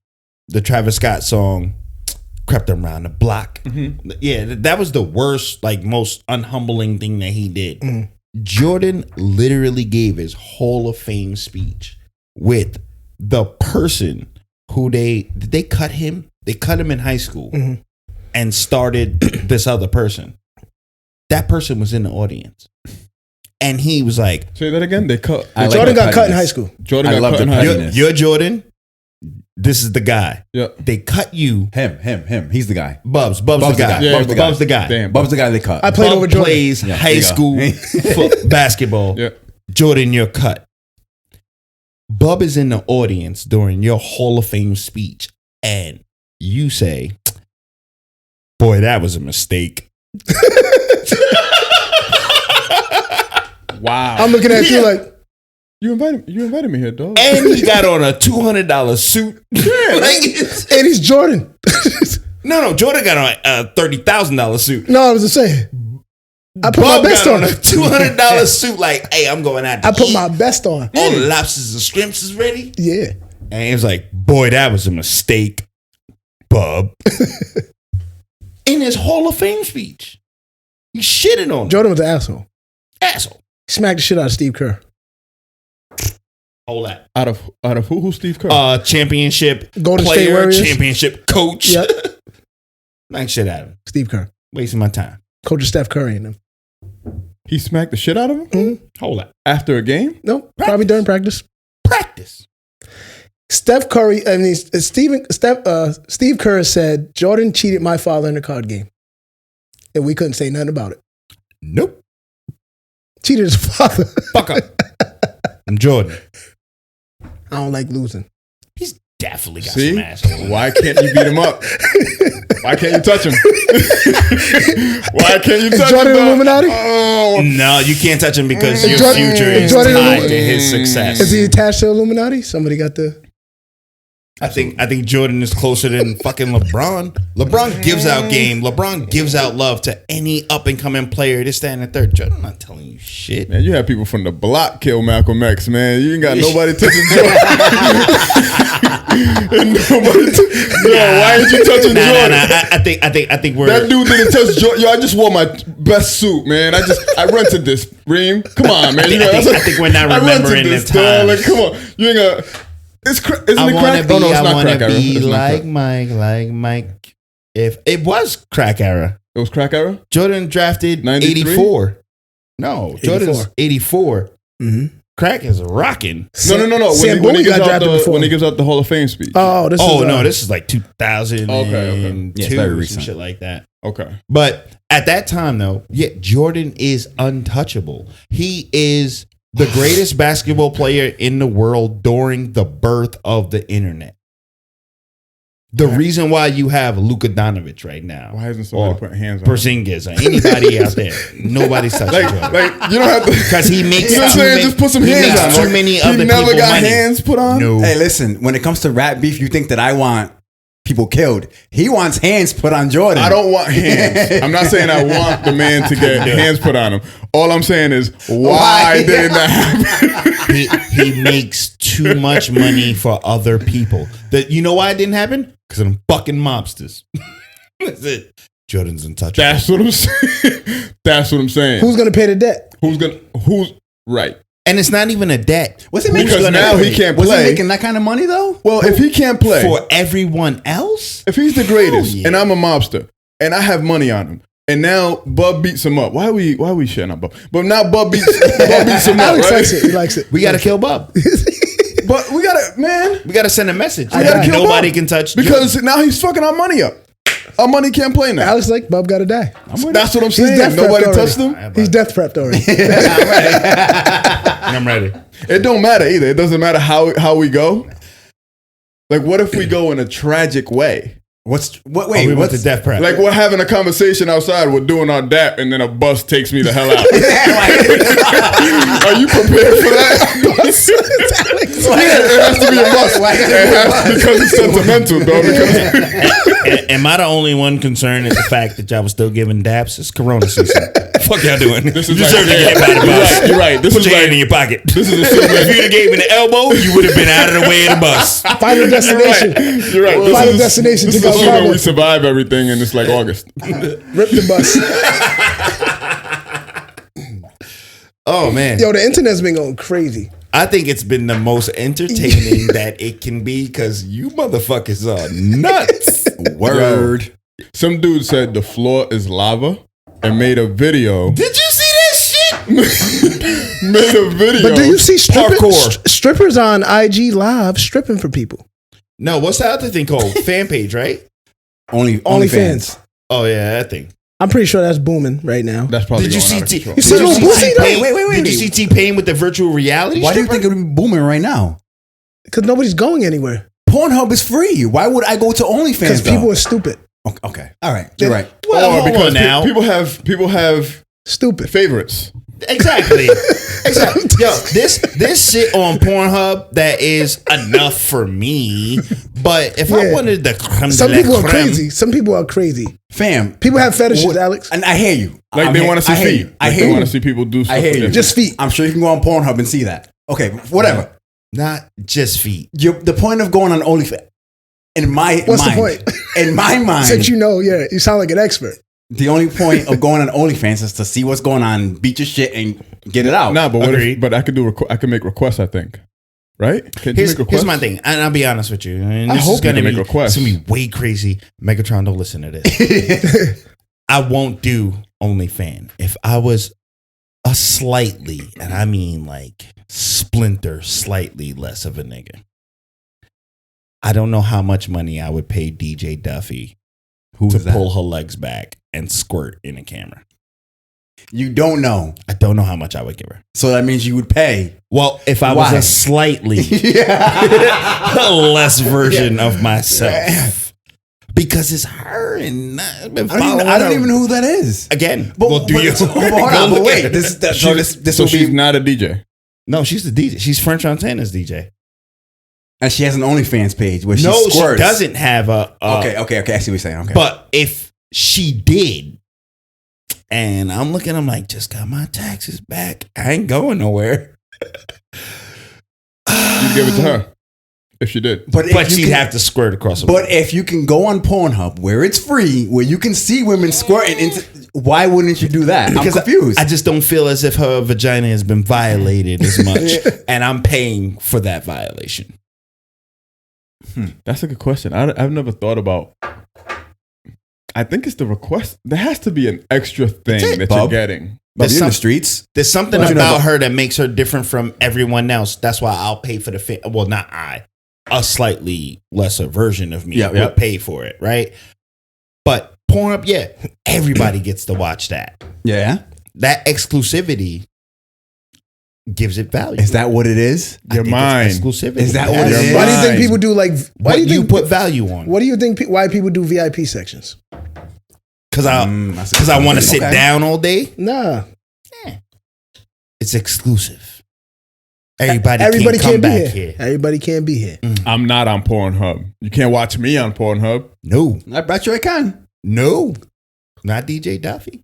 Travis Scott song. crept around the block. Yeah, that was the worst, like most unhumbling thing that he did. Jordan literally gave his Hall of Fame speech with the person who they cut him. They cut him in high school and started this other person. That person was in the audience. And he was like, say that again. They cut. Jordan got cut in high school. Jordan got cut in high school. You're Jordan. This is the guy. Yeah. They cut you. Him. He's the guy. Bub's the guy. Yeah, Bub's the guy. Damn. Bub's the guy they cut. I played Bub over Jordan. plays high school basketball. Yeah. Jordan, you're cut. Bub is in the audience during your Hall of Fame speech, and you say, "Boy, that was a mistake." Wow. I'm looking at you like, you invited me here, dog. And he got on a $200 suit. and he's Jordan. No, Jordan got on a $30,000 suit. No, I was just saying. I put my Bub best got on. on a $200 suit. Like, hey, I'm going out to I put eat. my best on. All the lobsters and shrimps is ready. Yeah. And he was like, boy, that was a mistake, Bub. In his Hall of Fame speech. He shitted on him. Jordan was an asshole. Asshole. Smacked the shit out of Steve Kerr. Hold that. Out of who? Who's Steve Kerr? Championship Golden State player, Warriors. championship coach. Yep. Like shit out of him. Steve Kerr. Wasting my time. Coach of Steph Curry and them. He smacked the shit out of him Hold that. after a game. No, probably during practice. Practice. Steve Kerr said Jordan cheated my father in the card game. And we couldn't say nothing about it. Nope. Cheated his father. Fuck up. I'm Jordan. I don't like losing. He's definitely got See? some asshole. Why can't you beat him up? Why can't you touch him? Why can't you touch Jordan him? dog? Illuminati? Oh, No, you can't touch him because Is your Jordan- future is Jordan tied Illuminati? to his success. Is he attached to Illuminati? Somebody got the... I think Jordan is closer than fucking LeBron. LeBron gives out game. LeBron gives out love to any up and coming player. This, that, and the third. Jordan, I'm not telling you shit. man, you have people from the block kill Malcolm X, man. You ain't got nobody touching Jordan. Why ain't you touching Jordan? I think we're That dude didn't touch Jordan. Yo, I just wore my best suit, man. I rented this. Reem, come on, man. I think we're not remembering the dog. times. Like, come on, you ain't gonna. Isn't I it crack? want to be, Oh, no, it's I not want crack to era. be It's not like crack. Mike. If it was crack era, It was crack era. Jordan drafted 93? 84. No, Jordan's 84. Mm-hmm. Crack is rocking. No. Sam When he Bowie got gives out drafted before. when he gives out the Hall of Fame speech. Oh, this This is like 2002 Okay. Yeah, it's very some recent. shit like that. Okay. But at that time, though, Jordan is untouchable. He is the greatest basketball player in the world during the birth of the internet. The reason why you have Luka Doncic right now, Why hasn't somebody or put hands on him? Porzingis, or anybody out there, nobody's touching Jordan. Like you don't have to. Because he makes You know what I'm saying? Just put some hands on him. too many He other never people got money. hands put on. No. Hey, listen, when it comes to rap beef, you think that I want people killed. He wants hands put on Jordan. I don't want hands. I'm not saying I want the man to get hands put on him. All I'm saying is, why didn't that happen? He makes too much money for other people. You know why it didn't happen? Because of them fucking mobsters. That's it. Jordan's untouchable. That's what I'm saying. That's what I'm saying. Who's going to pay the debt? Who's right? And it's not even a debt. Was he Because making, now he can't was he play. making that kind of money though? Well, if he can't play, For everyone else? if he's the greatest, yeah. and I'm a mobster, and I have money on him, and now Bub beats him up. Why are we shitting on Bub? But now Bub beats him up, Alex right? likes it. He likes it. We got to kill Bub. But we gotta, man, We got to send a message. we gotta kill Nobody Bub. can touch because now he's fucking our money up. Our money can't play now. Alex like, Bub got to die. That's what I'm He's saying. death Nobody prepped touched already. him. He's death prepped already. I'm ready. It don't matter either. It doesn't matter how we go. Like, what if we go in a tragic way? Wait, We went what's to death prep. Like, we're having a conversation outside, we're doing our dap, and then a bus takes me the hell out. Are you prepared for that? It has to be a bus. It has, because it's sentimental, though. Because Am I the only one concerned at the fact that y'all was still giving daps? It's Corona season. Fuck y'all doing? This is you deserve to get by the bus. You're right. This Put is your like, hand in your pocket. This is a If you'd have gave me the elbow, you would have been out of the way of the bus. Final destination. You're right. Final destination. This to is go when we Karla. survive everything, and it's like August. Rip the bus. Oh man. Yo, the internet's been going crazy. I think it's been the most entertaining that it can be because you motherfuckers are nuts. Word. Some dude said the floor is lava and made a video. Did you see that shit? Made a video. But do you see Parkour. strippers on IG Live stripping for people? No, what's the other thing called? Fan page, right? OnlyFans. Oh yeah, that thing. I'm pretty sure that's booming right now. That's probably Did you going see out of T? control. You see Lil Boosie? Wait. Did you see T-Pain with the virtual reality? Why do you stripper? think it would be booming right now? Because nobody's going anywhere. Pornhub is free. Why would I go to OnlyFans? Because people though? are stupid. Okay. All right. You're right. Well, Or hold because on now. people have Stupid. favorites. Exactly. Yo, this shit on Pornhub that is enough for me. But if I Yeah. wanted the creme Some de la people are creme, crazy. Some people are crazy. Fam. People have fetishes, What- Alex. And I hear you. Like they want to see I hear feet. you. I Like hear they you. want to see people do stuff. I hear you. Just feet. I'm sure you can go on Pornhub and see that. Okay, whatever. not just feet. The point of going on OnlyFans, in my What's mind, the point? in my mind, Since you know, yeah, you sound like an expert. the only point of going on OnlyFans is to see what's going on, beat your shit, and get it out. Nah, but what if, Agreed. but I could do. I could make requests. I think. Right? Can you make requests? Here's my thing, and I'll be honest with you. And I this hope is gonna you can be make requests. It's gonna be way crazy. Megatron, don't listen to this. I won't do OnlyFans. If I was a slightly, and I mean like splinter, slightly less of a nigga, I don't know how much money I would pay DJ Duffy to pull her legs back and squirt in a camera. You don't know, I don't know how much I would give her. so that means you would pay. Well, if I was Why? a slightly Yeah. less version of myself, because it's her, and I've been I following don't even her. know who that is. Again, But, well, do but, you? hold on, Go but look wait. at it. This So will she's be, not a DJ. No, she's the DJ. She's French Montana's DJ. and she has an OnlyFans page where she No, squirts. she doesn't have a. Okay. I see what you're saying. Okay, But if she did, and I'm looking, I'm like, just got my taxes back. I ain't going nowhere. You'd give it to her if she did. but But she'd have to squirt across the But if you can go on Pornhub where it's free, where you can see women squirting, why wouldn't you do that? I'm confused. I just don't feel as if her vagina has been violated as much, and I'm paying for that violation. That's a good question. I've never thought about. I think it's the request. There has to be an extra thing it, that bub. you're getting. But There's you're in the some- streets. There's something What you know about about- her that makes her different from everyone else. That's why I'll pay for the well, not I, a slightly lesser version of me Yeah, will pay for it, right? But Pornhub, yeah, everybody gets to watch that. Yeah. That exclusivity gives it value. Is that what it is? I Your think it's mind. exclusivity. Is that what it Yes. is? Why do you think Right. people do like? Why What do you think put value on? What do you think? Why people do VIP sections? Because That's I want to sit Okay. down all day. Nah, It's exclusive. Everybody everybody can't come can't be back here. here. Everybody can't be here. I'm not on Pornhub. You can't watch me on Pornhub. No, I bet you I can. no, not DJ Duffy.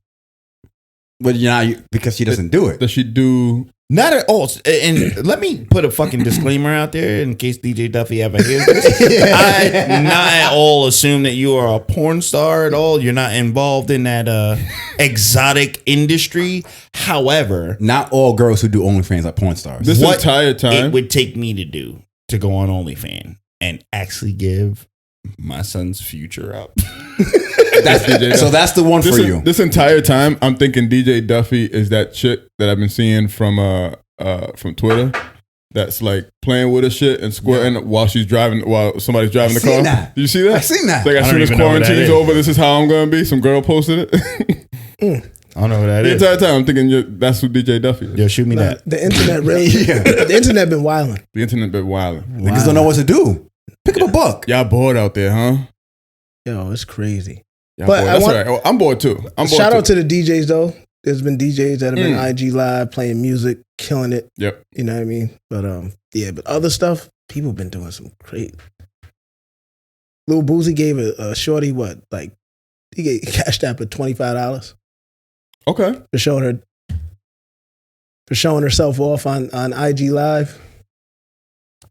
But you're not, because she doesn't do it. Does she do? Not at all. And let me put a fucking disclaimer out there in case DJ Duffy ever hears this. I not at all assume that you are a porn star at all. You're not involved in that exotic industry. However, Not all girls who do OnlyFans are porn stars. This what entire time. it would take me to go on OnlyFans and actually give my son's future up. That's DJ So that's the one for you. This entire time, I'm thinking DJ Duffy is that chick that I've been seeing from Twitter. That's like playing with her shit and squirting while somebody's driving the seen car. that. Did you see that? I seen that. It's like as I soon don't as even know what that quarantine's is. over, this is how I'm gonna be. Some girl posted it. I don't know who that The is. entire time, I'm thinking that's who DJ Duffy is. Yo, shoot me that. The internet really. The internet been wilding. The internet been wilding. Niggas don't know what to do. Pick up a book. Y'all bored out there, huh? Yo, it's crazy. Y'all But bored. I That's want- all right. Oh, I'm bored too. I'm bored Shout out too. to the DJs though. There's been DJs that have been IG live playing music, killing it. Yep. You know what I mean? But but other stuff, people been doing some great. Lil Boosie gave a shorty what? Like he gave Cash App at $25. Okay. for showing herself off on IG Live.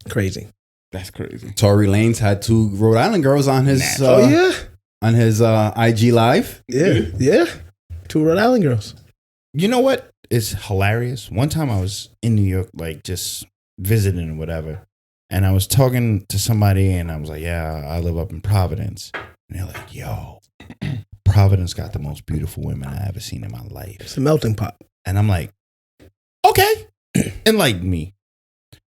Crazy. That's crazy. Tory Lanez had 2 Rhode Island girls on his on his IG Live. Yeah. 2 Rhode Island girls. You know what is hilarious? One time I was in New York, like just visiting or whatever, and I was talking to somebody, and I was like, "Yeah, I live up in Providence," and they're like, "Yo, Providence got the most beautiful women I ever seen in my life." It's a melting pot. And I'm like, "Okay, enlighten me."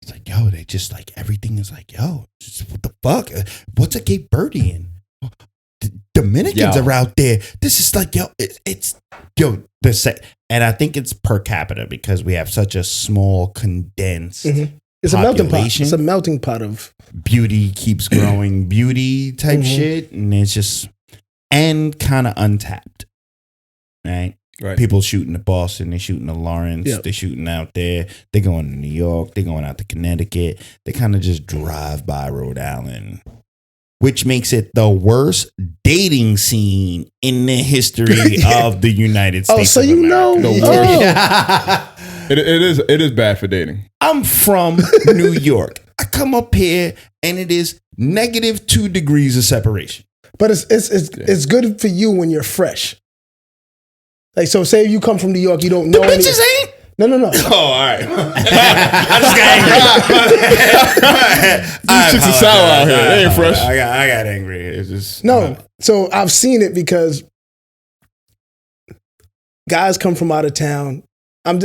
It's like, yo, they just like everything is like, yo, just, what the fuck? What's a Cape Verdean? Dominicans are out there. This is like, yo, it's the set. And I think it's per capita because we have such a small, condensed It's population. a melting pot. It's a melting pot of beauty keeps growing, beauty type shit. And it's just, and kind of untapped, right? Right. People shooting to Boston, they shooting to Lawrence, they shooting out there, they going to New York, they going out to Connecticut. They kind of just drive by Rhode Island, which makes it the worst dating scene in the history of the United States. Oh, so of you America. know. The worst. It is bad for dating. I'm from New York. I come up here and it is -2 degrees of separation. But it's good for you when you're fresh. Like, so say you come from New York, you don't know The bitches ain't. No. Oh, all right. I just got angry. These chicks are sour out here. They ain't fresh. I got angry. It's just No. So I've seen it because guys come from out of town. I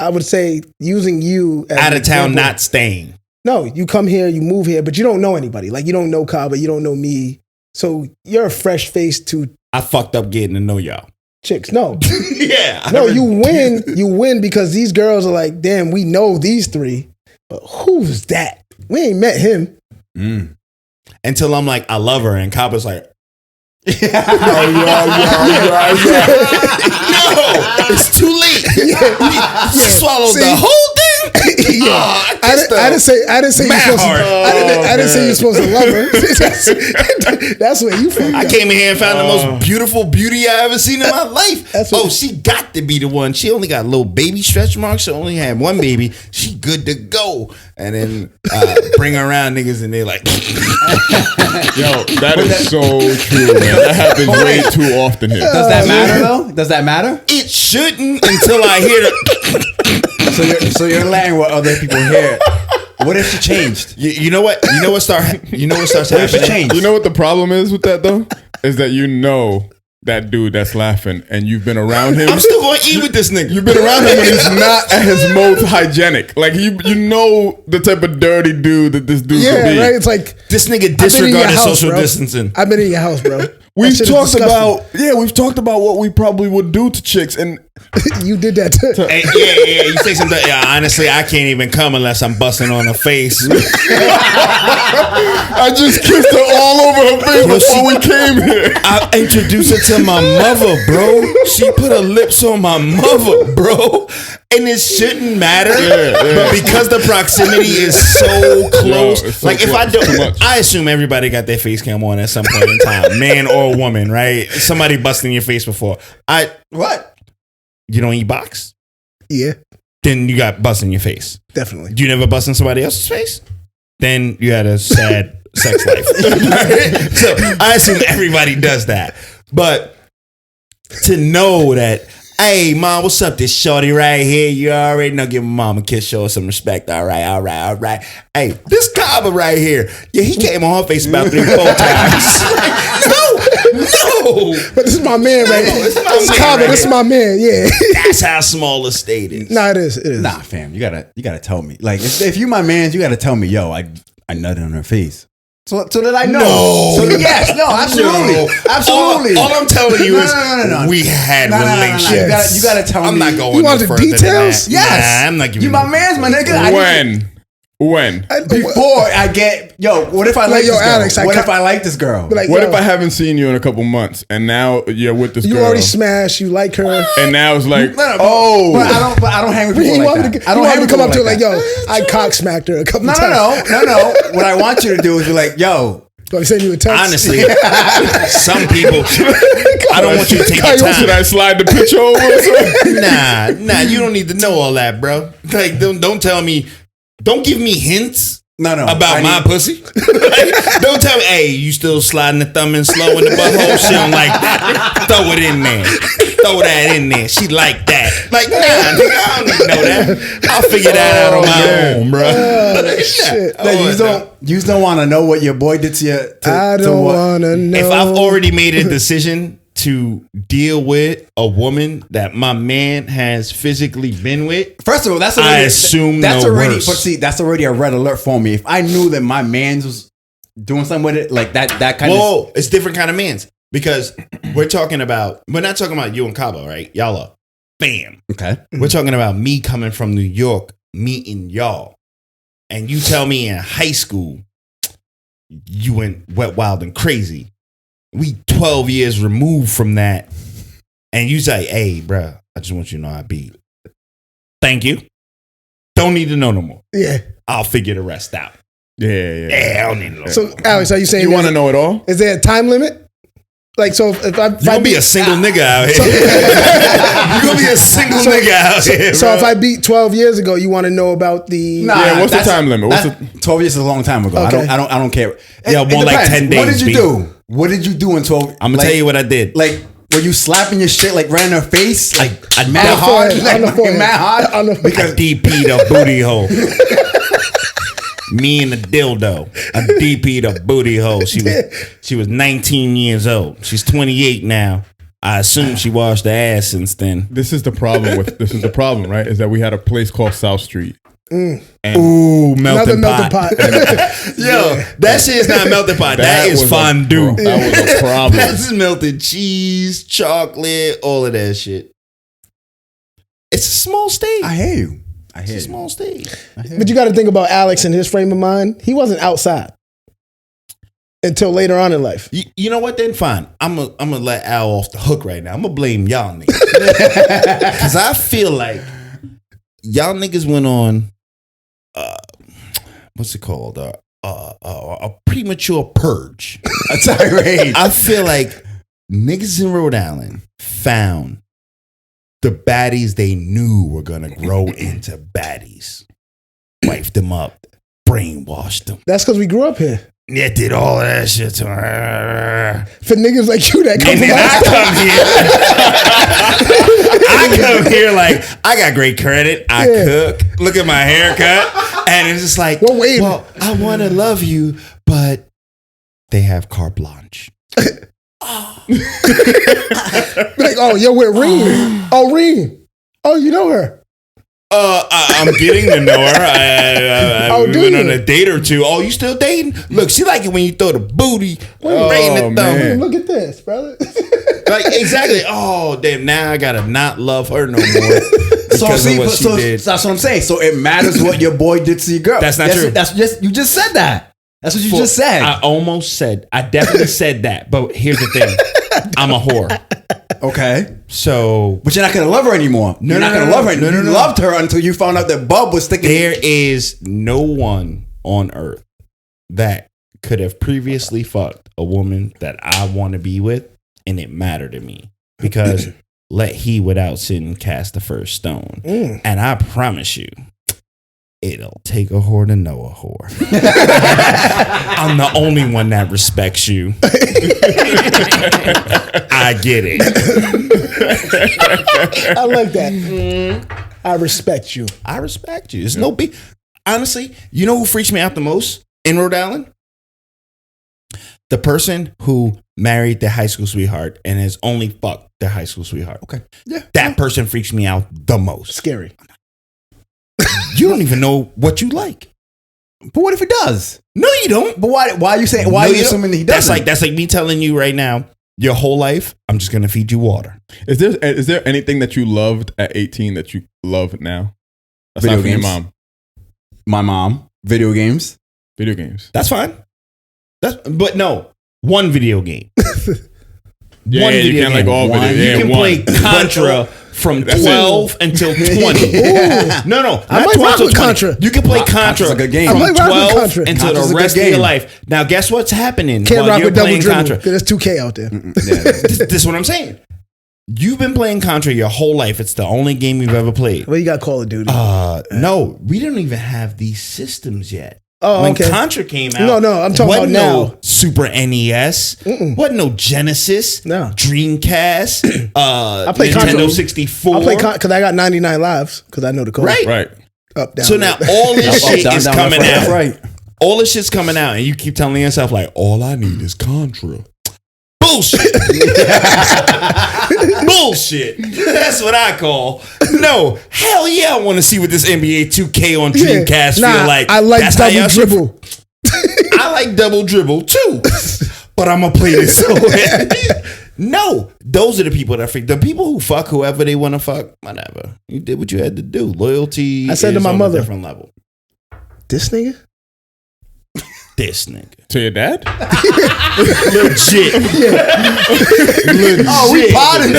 would say using you as out an of town, example. not staying. No, you come here, you move here, but you don't know anybody. Like, you don't know Kaba, you don't know me. So you're a fresh face to I fucked up getting to know y'all. chicks. No. Yeah. No, you win. You win because these girls are like, damn, we know these 3. But who's that? We ain't met him. Until I'm like, I love her, and Kaba's like, no, it's too late. You swallowed the whole thing. I didn't say you're supposed to. I didn't say you're supposed to love her. That's where you from. I came in here and found the most beautiful beauty I ever seen in my life. She got to be the one. She only got little baby stretch marks. She only had 1 baby. She good to go. And then bring her around niggas and they like, yo, that is so true, man. That happens way too often here. Does that matter though? Does that matter? it shouldn't until I hear the. So you're letting what other people hear. What if she changed? You know what? You know what starts happening? What if she changed? You know what the problem is with that though? Is that you know that dude that's laughing and you've been around him. I'm still going to eat with this nigga. You've been around him when he's not at his most hygienic. Like you know the type of dirty dude that this dude could be. Right. It's like This nigga disregarded social distancing. I've been in your house, bro. We've talked about what we probably would do to chicks, and you did that too. Hey, yeah. You say something. Yeah, honestly, I can't even come unless I'm busting on her face. I just kissed her all over her face before we came here. I introduced her to my mother, bro. She put her lips on my mother, bro. And it shouldn't matter, but because the proximity is so close, it's so like if close, I too don't, much. I assume everybody got their face cam on at some point in time, man or woman, right? Somebody busting your face before. What? You don't eat box? Yeah, Then you got bust in your face. definitely. You never bust in somebody else's face? Then you had a sad sex life. So I assume everybody does that. But to know that, hey, mom, what's up? This shorty right here. You already know. Give my mom a kiss. Show her some respect. All right. Hey, this Kaba right here. Yeah, he came on her face about 3-4 times. No. But this is my man, right? This is my This is man Kaba, right this is here. my man. Yeah. That's how small the state is. Nah, it is. It is. Nah, fam, you gotta tell me. Like, if you my man, you gotta tell me, yo, I nutted on her face. So that I know. No. So yes, no, absolutely, No. absolutely. All I'm telling you is No. we had No. relationships. You gotta tell me. I'm not going You no want the further than details? that. Yes. Nah, I'm not giving You my man's, my nigga. When? Before I get, yo, what if I like yo, this girl? Alex, What if I like this girl? Like, What yo, if I haven't seen you in a couple months and now you're with this you girl? already smashed? You like her? And now it's like, But oh, I don't hang with people You like want me that. to, I don't you want hang me with to come people up to her like, that. yo, I cock smacked her a couple No. times. What I want you to do is be like, yo, Do I send you a text? Honestly, some people. I don't want you to take your Should I time. slide the picture over? Or something? Nah, you don't need to know all that, bro. Like, don't tell me, don't give me hints. No. About my pussy. Like, don't tell me, hey, you still sliding the thumb in slow in the butthole? She don't like that. Throw it in there. Throw that in there. She like that. Like, nah, nigga, I don't need to know that. I'll figure that out on my own, bro. Shit. You just don't want to know what your boy did to you. I don't want to know. If I've already made a decision to deal with a woman that my man has physically been with, First of all, that's I already, assume that's no already. worse. But see, that's already a red alert for me. If I knew that my man's was doing something with it, like that kind of. Whoa, it's different kind of mans because we're not talking about you and Cabo, right? Y'all are bam. Okay. We're talking about me coming from New York, meeting y'all, and you tell me in high school you went wet, wild, and crazy. We 12 years removed from that, and you say, "Hey, bro, I just want you to know I beat." Thank you. Don't need to know no more. Yeah. I'll figure the rest out. Yeah. Yeah, I don't need to know. So, Alex, are you saying You want to know it all? Is there a time limit? Like, so if I You're gonna be a single nigga out here. You're gonna be a single nigga out here. So bro. if I beat 12 years ago, you want to know about the? Nah, Yeah, what's the that's- time limit? What's that's- 12 years is a long time ago. Okay. I don't care. Yeah, more like 10 What days, did you B. do? What did you do in 12? I'm gonna tell you what I did. Like, were you slapping your shit like right in her face? Like, I mad On the hard? forehead, Like, on the forehead. mad hard? On the- I DP'd a booty hole. Me and the dildo. I DP'd a booty hole. She was 19 years old. She's 28 now. I assume she washed her ass since then. This is the problem, right? Is that we had a place called South Street. And Ooh, Another melting melting pot. pot. Yo, that shit is not melting pot. that is was fondue. That was a problem. That's melted cheese, chocolate, all of that shit. It's a small stage. I hear you. It's a small stage. But you got to think about Alex and his frame of mind. He wasn't outside until later on in life. You know what? Then fine. I'm gonna let Al off the hook right now. I'm gonna blame y'all niggas because I feel like y'all niggas went on what's it called? A premature purge. A tirade. I feel like niggas in Rhode Island found the baddies they knew were gonna grow into baddies. Wiped them up, brainwashed them. That's because we grew up here. Yeah, did all that shit to her. For niggas like you that come And from then I outside. come here like, I got great credit. I cook. Look at my haircut. And it's just like, Well, wait. well, I want to love you, but they have carte blanche. Like, oh, yo, with Reem. Oh, Reem. Oh, you know her. I'm getting to know her. Oh, We do went you? on a date or two. Oh, you still dating? Look, she like it when you throw the booty Oh, right in the thumb. man. Look at this, brother. Like, exactly. Oh, damn. Now I got to not love her no more because of what she did. That's what I'm saying. So it matters what your boy did to your girl. That's not true. You just said that. That's what you just said. I definitely said that. But here's the thing. I'm a whore. Okay. So But you're not gonna love her anymore. You're not gonna love her. No, You loved her until you found out that Bub was sticking. there is no one on earth that could have previously fucked a woman that I want to be with, and it mattered to me because let he without sin cast the first stone. And I promise you, it'll take a whore to know a whore. I'm the only one that respects you. I get it. I like that. I respect you. I respect you. There's no big. Honestly, you know who freaks me out the most in Rhode Island? The person who married their high school sweetheart and has only fucked their high school sweetheart. Okay. Yeah. That person freaks me out the most. Scary. You don't even know what you like. But what if he does? No, you don't. But why are you saying? Why No, are you don't. assuming that he doesn't? That's like me telling you right now, your whole life, I'm just gonna feed you water. Is there anything that you loved at 18 that you love now? Aside Video from your games. mom. My mom, video games. Video games. But no, one video game. Yeah, One you video can't like game. all One. video. You Yeah, can one. play Contra from 12 until 20. No, I not might 12 rock till with 20. Contra. You can play Contra Contra's a good game. from I might rock with 12 Contra. until Contra's a the good rest of your game. life. Now, guess what's happening Can't while rock you're with double playing dribble. Contra? 'Cause there's 2K out there. This is what I'm saying. You've been playing Contra your whole life. It's the only game you've ever played. Well, you got Call of Duty. No, we don't even have these systems yet. Oh, when okay. Contra came out, No, I'm talking wasn't about no now. Super NES, wasn't no Genesis, No. Dreamcast, I play Nintendo Contra. 64. I play because I got 99 lives because I know the code. Right. Right. Up, down. So now all this shit Down, is down, coming left, out. right. All this shit's coming out, and you keep telling yourself like, all I need is Contra. Bullshit. Bullshit. That's what I call. No, hell yeah, I want to see what this NBA 2K on Dreamcast feel like. I like That's how double y'all should- dribble. I like double dribble too, but I'm gonna play this. No, those are the people that freak. The people who fuck whoever they want to fuck, whatever. You did what you had to do. Loyalty. I said to is my on mother, a different level. This nigga? This nigga, To your dad? legit. Oh, we potted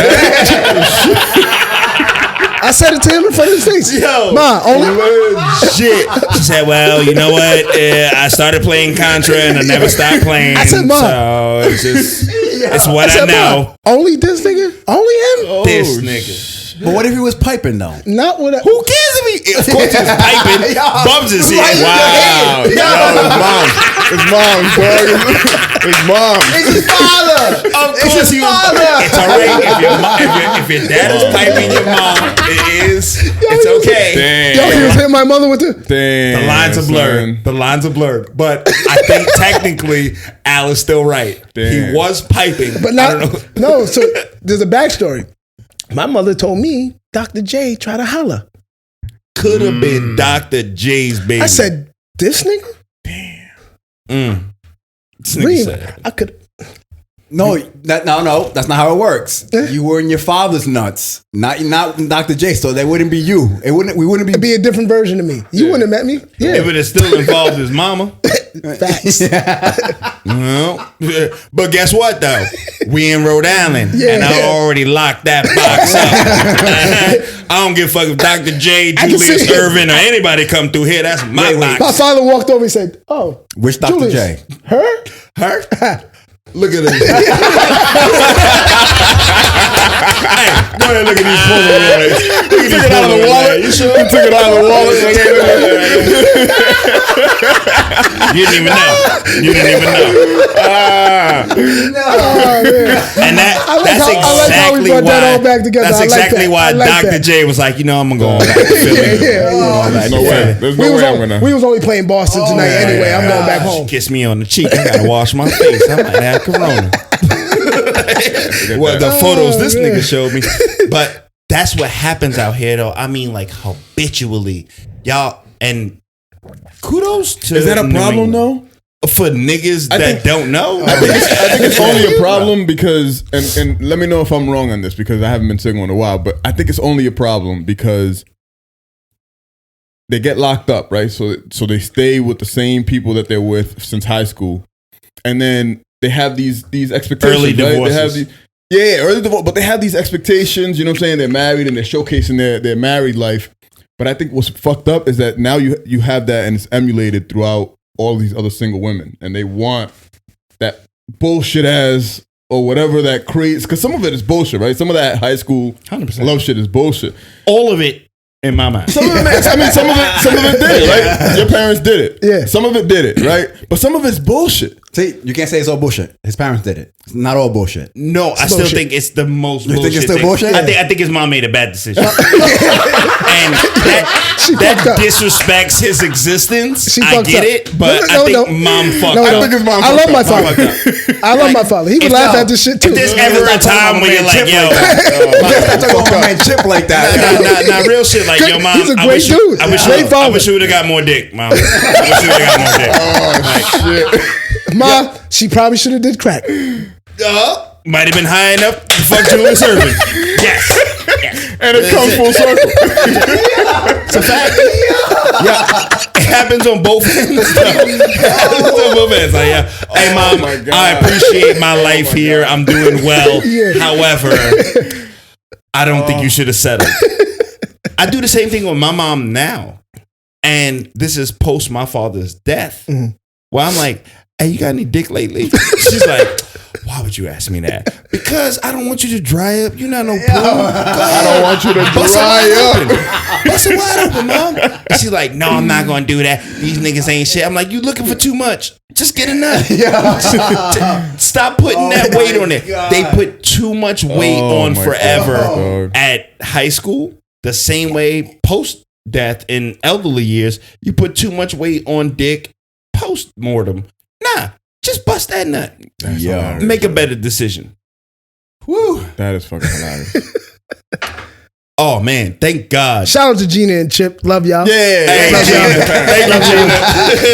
I said it to him in front of his face. Yo, Ma, only legit. She said, "Well, you know what? I started playing Contra and I never stopped playing. I said, Ma. so it's just it's what I, said, Ma, know. only this nigga? Only him? This nigga." But what if he was piping though? Not what I... Who cares if he? Of course, he's piping. Bubs is here. Wow. Yo, his mom. His mom, dog. His mom. It's his father. Of course, he was. It's all right if your dad is piping your mom. It is. It's okay. Damn. Yo, he was hitting my mother with the... Damn. The lines are blurred. son. The lines are blurred. But I think technically, Al is still right. Damn. He was piping. But I don't know. not... No, so there's a backstory. My mother told me, Dr. J tried to holler. Could have been Dr. J's baby. I said, this nigga? This nigga Reem, said. I could... No, that's not how it works. You were in your father's nuts, not Dr. J. So that wouldn't be you. We wouldn't be. It'd be a different version of me. You wouldn't have met me. Yeah. It would have still involved his mama. Facts. Well, but guess what though? We in Rhode Island, Yeah. and I already locked that box up. I don't give a fuck if Dr. J, I can Julius see- Irvin, or anybody come through here. That's my My box. father walked over and said, oh. Which Dr. Julius, J? Her? Her? Look at this. Hey, go ahead, look at these Polaroids. Look at these out of the Polaroids. wallet. You sure? You took it out of the wallet. You didn't even know. You didn't even know. And that's I like how we exactly brought why. that all back together. That's I like exactly that. why I like Dr. that. J was like, you know, I'm gonna go on back to Philly. No way. There's no way I'm gonna. We was only playing Boston tonight anyway. I'm going back home. Kiss me on the cheek. I gotta wash my face. I might have corona. Well, the photos this nigga showed me. But that's what happens out here, though. I mean, like habitually, y'all. And kudos to. Is that a New problem England. though? For niggas that don't know? I think it's only a problem because, and let me know if I'm wrong on this because I haven't been single in a while, but I think it's only a problem because they get locked up, right? So they stay with the same people that they're with since high school, and then they have these expectations. Early right? They have divorces. early divorce, but they have these expectations. You know what I'm saying? They're married and they're showcasing their married life. But I think what's fucked up is that now you have that and it's emulated throughout all these other single women, and they want that bullshit ass or whatever that creates. Because some of it is bullshit, right? Some of that high school 100%. love shit is bullshit. All of it in my mind. Some of it, some of it did it, right? Your parents did it. Yeah. Some of it did it, right? But some of it's bullshit. See, you can't say it's all bullshit. His parents did it. It's not all bullshit. No, I still bullshit. think it's the most You think bullshit it's still thing. bullshit? I think his mom made a bad decision. And She that fucked up. disrespects his existence. She I fucked get up. it, but No, I think no. mom fucked No, up. no. think his mom I love fucked my up. father. I love my father. He would If laugh no- at this shit too. If there's ever a time where you're like, yo, Stop talking about my man Chip like that. nah, real shit, like, yo, mom, He's a I great wish you- dude. I wish Great you father. would have got more dick, mom. I wish you would have got more dick. Ma, she probably should have did crack. Might have been high enough to fuck Julius Irvin. Yes. And it comes full circle. It's a fact. Yeah. It happens on both ends. It happens on both ends. Like, yeah. Hey, mom, my God. I appreciate my life here. I'm doing well. Yeah. However, I don't think you should have settled. I do the same thing with my mom now. And this is post my father's death. Where I'm like, hey, you got any dick lately? She's like, why would you ask me that? Because I don't want you to dry up. You're not no prude. I don't want you to dry up. Bust it wide open, Mom. And she's like, no, I'm not going to do that. These niggas ain't shit. I'm like, you looking for too much. Just get a nut. Stop putting that weight on it. God. They put too much weight on my forever God. at high school. The same way post-death in elderly years, you put too much weight on dick post-mortem. Nah, just bust that nut. That's hilarious. Make a better decision. Woo. That is fucking hilarious. Oh, man. Thank God. Shout out to Gina and Chip. Love y'all. Hey, Love Gina. y'all. Thank you, Gina.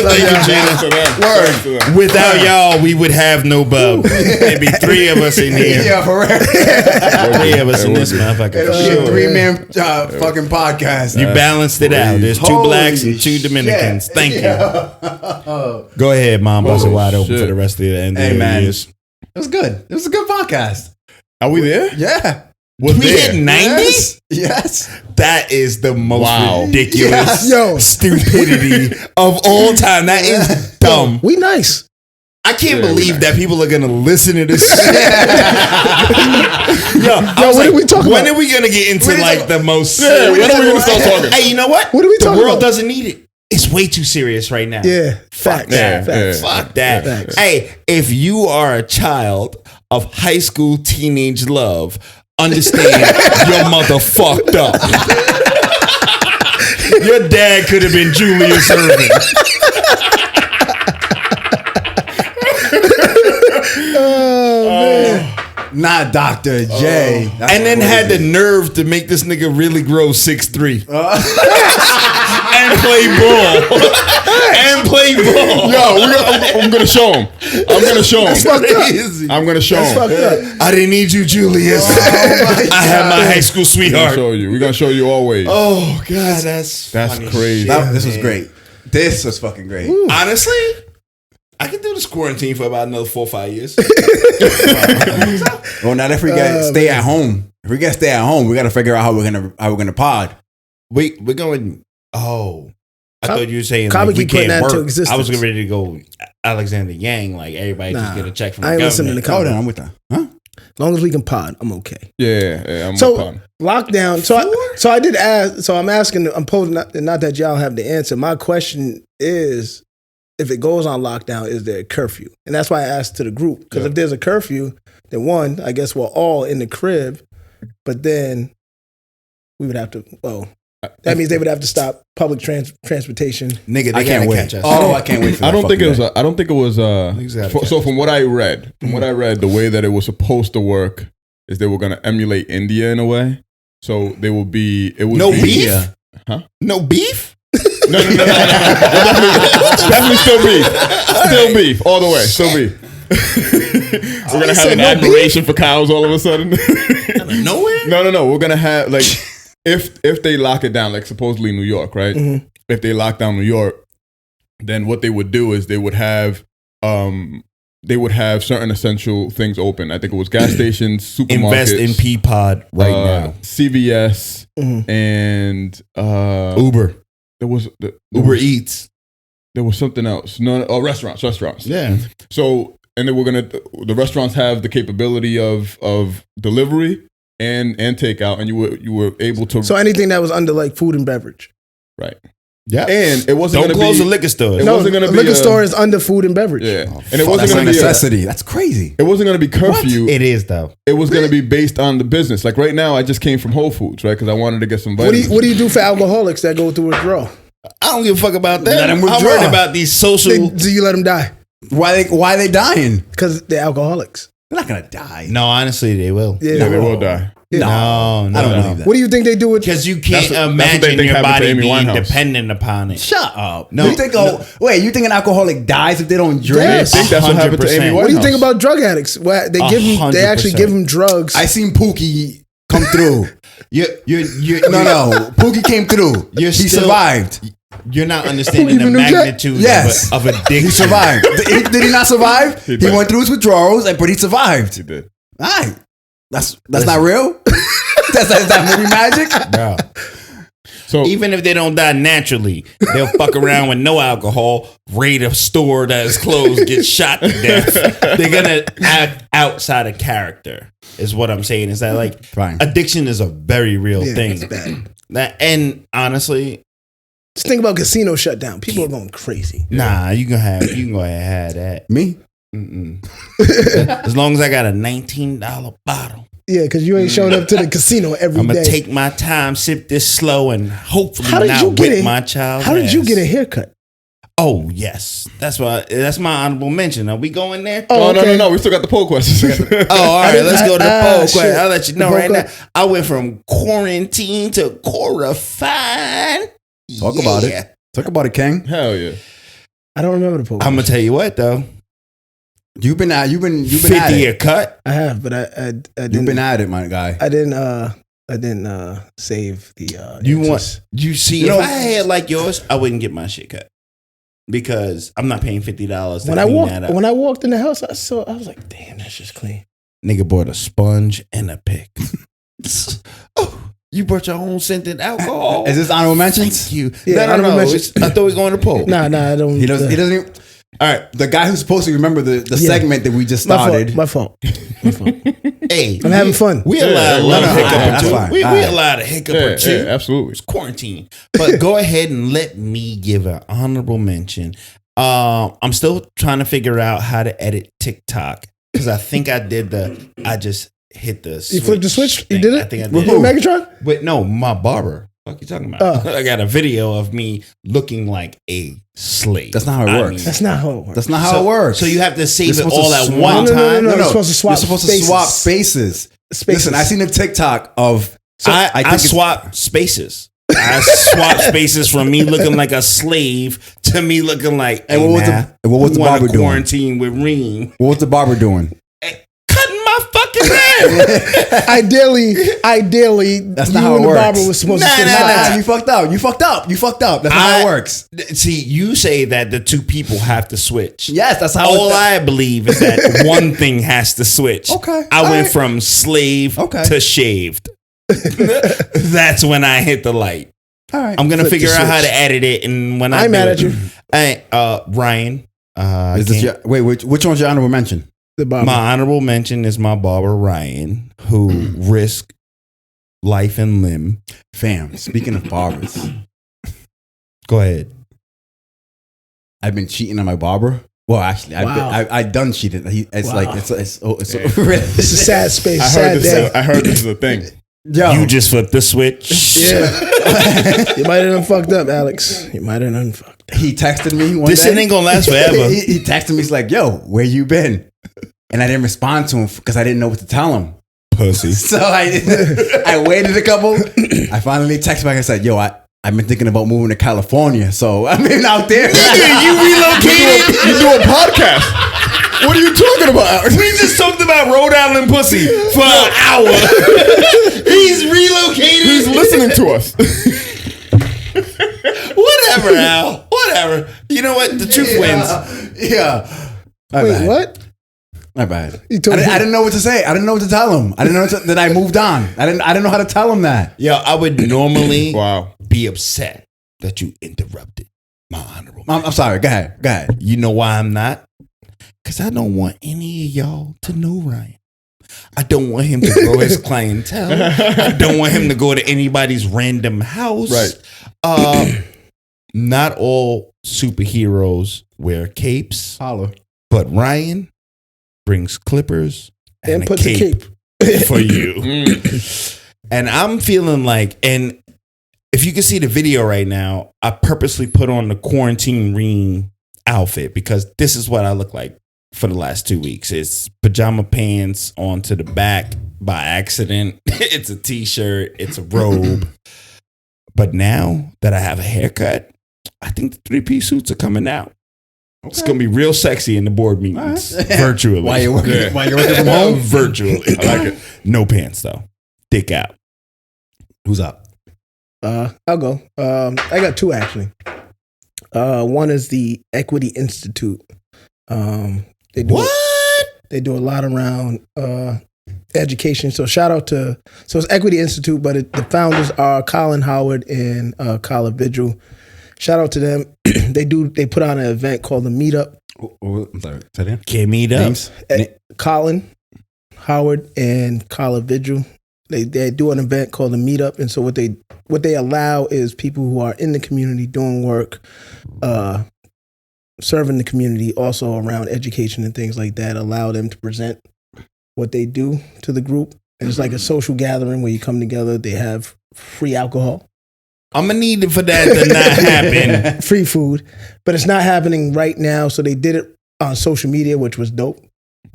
Thank you, Gina. Word. Without y'all, we would have no bub. Maybe 3 of us in here. Yeah, for real. 3 of us in this motherfucker. It'll For be a sure. 3-man fucking podcast. You balanced it out. There's 2 Holy blacks and 2 Dominicans. shit. Thank you. Go ahead, Mom. Bust it wide open for the rest of the end of Hey, the man. years. It was good. It was a good podcast. Are we there? Yeah. We hit 90? Yes. That is the most Wow. ridiculous Yo. stupidity of all time. That is dumb. We nice. I can't Yeah, believe that people are going to listen to this shit. What are we talking when about? are we going to get into like the most... Yeah, when are we gonna start talking? Hey, you know what? What are we the talking world about? doesn't need it. It's way too serious right now. Yeah. Fuck Facts. that. Facts. Fuck that. Facts. Hey, if you are a child of high school teenage love, understand your mother fucked up. Your dad could have been Julius Erving. Not Dr. J. That's And then had the crazy. nerve to make this nigga really grow 6'3". And play ball. And play ball. Yo, I'm gonna show him. I'm gonna show him. Crazy. I'm gonna show him. Fucked up. I didn't need you, Julius. I had my high school We're gonna sweetheart. show you. We're gonna show you always. Oh God, that's funny crazy. shit, This was man. great. This was fucking great. Honestly, I could do this quarantine for about another 4 or 5 years. Well, now if we get stay at home, we gotta figure out how we're gonna pod. We're going. Oh, I thought you were saying Kaba like, we keep putting can't that into work. existence. I was getting ready to go Alexander Yang. Like everybody just get a check from the I ain't government. listening to Oh, then Kaba. I'm with that. Huh? As long as we can pod, I'm okay. Yeah. I'm So with Con. lockdown. So I did ask. So I'm asking. I'm posing. Not that y'all have the answer. My question is, if it goes on lockdown, is there a curfew? And that's why I asked to the group. Because if there's a curfew, then one, I guess we're all in the crib. But then we would have to. Well, that means they would have to stop public transportation. Nigga, they I can't gotta wait. catch us. Oh, I can't wait for that. I don't think it was. fucking I don't think it was. Exactly. So from what I read, the way that it was supposed to work is they were going to emulate India in a way. So they will be. It would No be, beef? Huh? No beef? No. Definitely still beef. Still beef all the way. Still beef. We're gonna have an admiration for cows all of a sudden. Nowhere? No. We're gonna have like if they lock it down, like supposedly New York, right? Mm-hmm. If they lock down New York, then what they would do is they would have certain essential things open. I think it was gas stations, supermarkets. Invest in Peapod right now. CVS Mm-hmm. and Uber. Uber Eats. There was something else. Restaurants. Yeah. So, and then the restaurants have the capability of delivery and takeout, and you were able to. So anything that was under like food and beverage. Right. Yeah. And it wasn't Don't going to close be the liquor store. It No, wasn't going to a be liquor store is under food and beverage. Yeah. And it fuck, wasn't That's a going to be necessity. That's crazy. it wasn't going to be curfew. It is though. It was going to be based on the business. Like right now, I just came from Whole Foods, right? Because I wanted to get some What vitamins. do you do for alcoholics that go through withdrawal? I don't give a fuck about that. Let 'em I'm withdraw. worried about these social. Do you let them die? Why they dying? Because they're alcoholics. They're not gonna die. No, honestly, they will. Yeah. Yeah, they will die. No, I don't believe that. What do you think they do with? Because you can't That's what they imagine think your happened to body Amy being Winehouse. dependent upon it. Shut up. No, You think wait, you think an alcoholic dies if they don't drink? Yes. I think that's what happened to Amy 100%. Winehouse. What do you think about drug addicts? Well, they give them. They actually 100%. give them drugs. I seen Pookie come through. you No. Pookie came through. You're He still- survived. You're not understanding Who the even knew that? magnitude Yes. of addiction. He survived. Did he not survive? He He did. went through his withdrawals, but he survived. He did. All right. That's not real. Is that movie magic? Bro. So Even if they don't die naturally, they'll fuck around with no alcohol, raid a store that is closed, get shot to death. They're gonna act outside of character, is what I'm saying. Is that like Fine. addiction is a very real Yeah, thing. it's bad. And honestly, Just think about casino shutdown. People are going crazy. nah, you can go ahead and have that. Me? Mm-mm. As long as I got a $19 bottle, Yeah, because you ain't showing up to the casino every I'm gonna day. take my time, sip this slow, and hopefully How did you not get whip it? my child. How did you get a haircut? Oh yes, that's my honorable mention. Are we going there? Oh, okay. no. We still got the poll questions. Oh, all right. Let's go to the poll shit. question. I'll let you know The right poll now. I went from quarantine to Corafine. Talk about it. Talk about it, King. Hell yeah. I don't remember the poll. I'm gonna tell you what though. You've been at 50 it. a cut. I have, but I You've didn't. been at it, my guy. I didn't save the. You answers. want? You see, if I had like yours, I wouldn't get my shit cut because I'm not paying $50 when to I clean walked that up. when I walked in the house, I was like, damn, that's just clean. Nigga bought a sponge and a pick. Oh, you brought your own scented alcohol. Is this honorable mentions? Thank you. Yeah, no. honorable mentions. I thought we were going to poll. Nah, I don't. He doesn't even. All right, the guy who's supposed to remember the Yeah. segment that we just started. My fault. Hey, I'm having fun. We allowed Yeah, a no, little no, hiccup that's or two. fine. We All right. allowed a hiccup Yeah, or two. yeah, absolutely. It's quarantine. But go ahead and let me give an honorable mention. I'm still trying to figure out how to edit TikTok because I think I just hit the switch. You flipped the switch? You thing. did it? I think I With did. Megatron? But no, my barber. What you talking about? Oh. I got a video of me looking like a slave. That's not how it I works. mean, That's not how it works. That's not how it works. So you have to save You're it supposed all to at swap- one No, time. You're supposed to swap You're supposed spaces. to swap spaces. Spaces. Listen, I seen a TikTok of. I think it's- swap spaces. I swap spaces from me looking like a slave to me looking like. And hey, what was the wanna barber doing? quarantine with Reem, What was the barber doing? cutting my fucking hair. Ideally, That's you not how and it the works. barber was supposed to Nah, spend nah, time. nah. You fucked up. You fucked up. That's not how it works. See, you say that the two people have to switch. Yes, that's how. All I believe is that one thing has to switch. Okay, I all went right. from slave Okay. to shaved. That's when I hit the light. All right. I'm gonna Flip the figure out how switch. to edit it, and when I I'm do mad it, at you. Ryan. Is this your, wait, which one's your honorable mention? The barber. My honorable mention is my barber Ryan, who risked life and limb. Fam, speaking of barbers, Go ahead. I've been cheating on my barber. Well, actually, Wow. I done cheated. It's Wow. like it's It's a sad space. I Sad day. heard this is a thing. yo. You just flipped the switch. Yeah. You might have done fucked up, Alex. You might have done fucked up. He texted me one This day. shit ain't gonna last forever. he texted me. He's like, "Yo, where you been?" And I didn't respond to him because I didn't know what to tell him. Pussy. So I waited a couple. I finally texted back and said, "Yo, I've been thinking about moving to California. So I've been out there." You relocated? You do a podcast. What are you talking about? We just talked about Rhode Island pussy for an hour. He's relocated. He's listening to us. Whatever, Al. Whatever. You know what? The truth wins. Yeah. My Wait, bad. what? My bad. I You told me- didn't know what to say. I didn't know what to tell him. I didn't know that I moved on. I didn't know how to tell him that. Yo, I would normally Wow. be upset that you interrupted my honorable. I'm sorry. Go ahead. You know why I'm not? Because I don't want any of y'all to know Ryan. I don't want him to grow his clientele. I don't want him to go to anybody's random house. Right. Not all superheroes wear capes, Holla. but Ryan brings clippers and And a puts a cape cape. for you. And I'm feeling like, and if you can see the video right now, I purposely put on the quarantine Reem outfit because this is what I look like for the last 2 weeks. It's pajama pants onto the back by accident. It's a t-shirt. It's a robe. But now that I have a haircut, I think the 3-piece suits are coming out. It's going to be real sexy in the board meetings virtually. While you're working, Yeah. while you're working from home. Virtually. I like it. No pants though. Dick out. Who's up? I'll go. I got two actually. One is the Equity Institute. They do What? They do a lot around education. So shout out to it's Equity Institute, but the founders are Colin Howard and Karla Vigil. Shout out to them. They put on an event called the Meetup. I'm sorry. Say that again? Can't meet up. Names? Colin Howard and Karla Vigil. They do an event called the Meetup, and so what they allow is people who are in the community doing work, serving the community, also around education and things like that. Allow them to present what they do to the group, and it's like a social gathering where you come together. They have free alcohol. I'm gonna need it for that to not happen. Free food, but it's not happening right now. So they did it on social media, which was dope.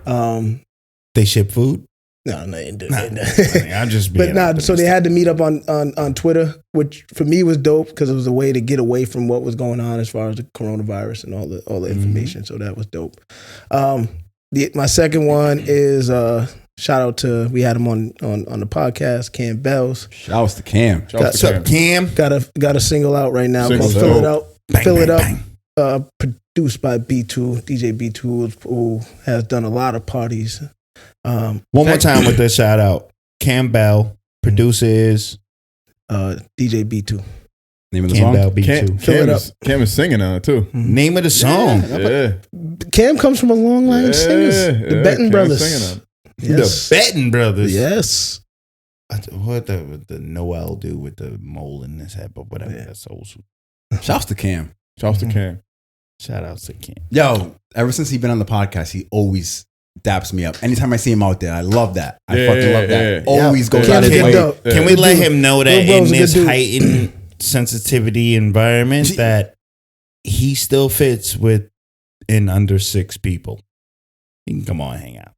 They ship food. No, they didn't. I'm just being. But nah, so they had to meet up on Twitter, which for me was dope because it was a way to get away from what was going on as far as the coronavirus and all the information. So that was dope. My second one is shout out to, we had him on the podcast, Cam Bells. Shouts to Cam. What's up, Cam? Got a single out right now Single called Fill It Up. Bang. Produced by B2, DJ B2, who has done a lot of parties. One more time with this shout out. Cam Bell, producer is DJ B2. Name of the Cam song? Bell B2. Cam is singing on it too. Name of the song. Yeah. Cam comes from a long line of singers. The Benton Cam's Brothers. singing on it. Yes. The Benton Brothers. Yes. What the Noel do with the mole in his head, but whatever. Yeah. That's old. Shouts to Cam. Shouts to Cam. Shout out to Cam. Yo, ever since he's been on the podcast, he always daps me up. Anytime I see him out there, I love that. I Yeah, fucking love that. yeah. Always goes Cam out of his is way. dope. Can we Good let dude. him know that Lil Bro's in a good this dude. heightened sensitivity environment that he still fits in under 6 people? He can come on and hang out.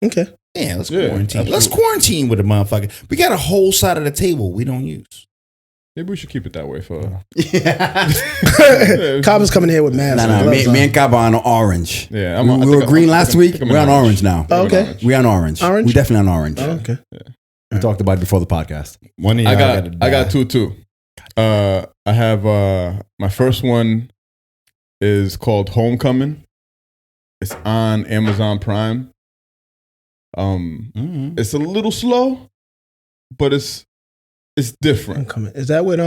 Okay. Yeah, let's Yeah, quarantine. absolutely. Let's quarantine with a motherfucker. We got a whole side of the table we don't use. Maybe we should keep it that way for. Cobb is coming here with masks. Nah, and gloves me on. and Kaba on orange. Yeah, we were green last week. We're on orange now. Oh, okay. We on orange. Orange? We definitely on orange. Oh, okay. We talked about it before the podcast. One of y'all I got two too. I have my first one is called Homecoming. It's on Amazon Prime. It's a little slow, but it's different. Homecoming. Is that with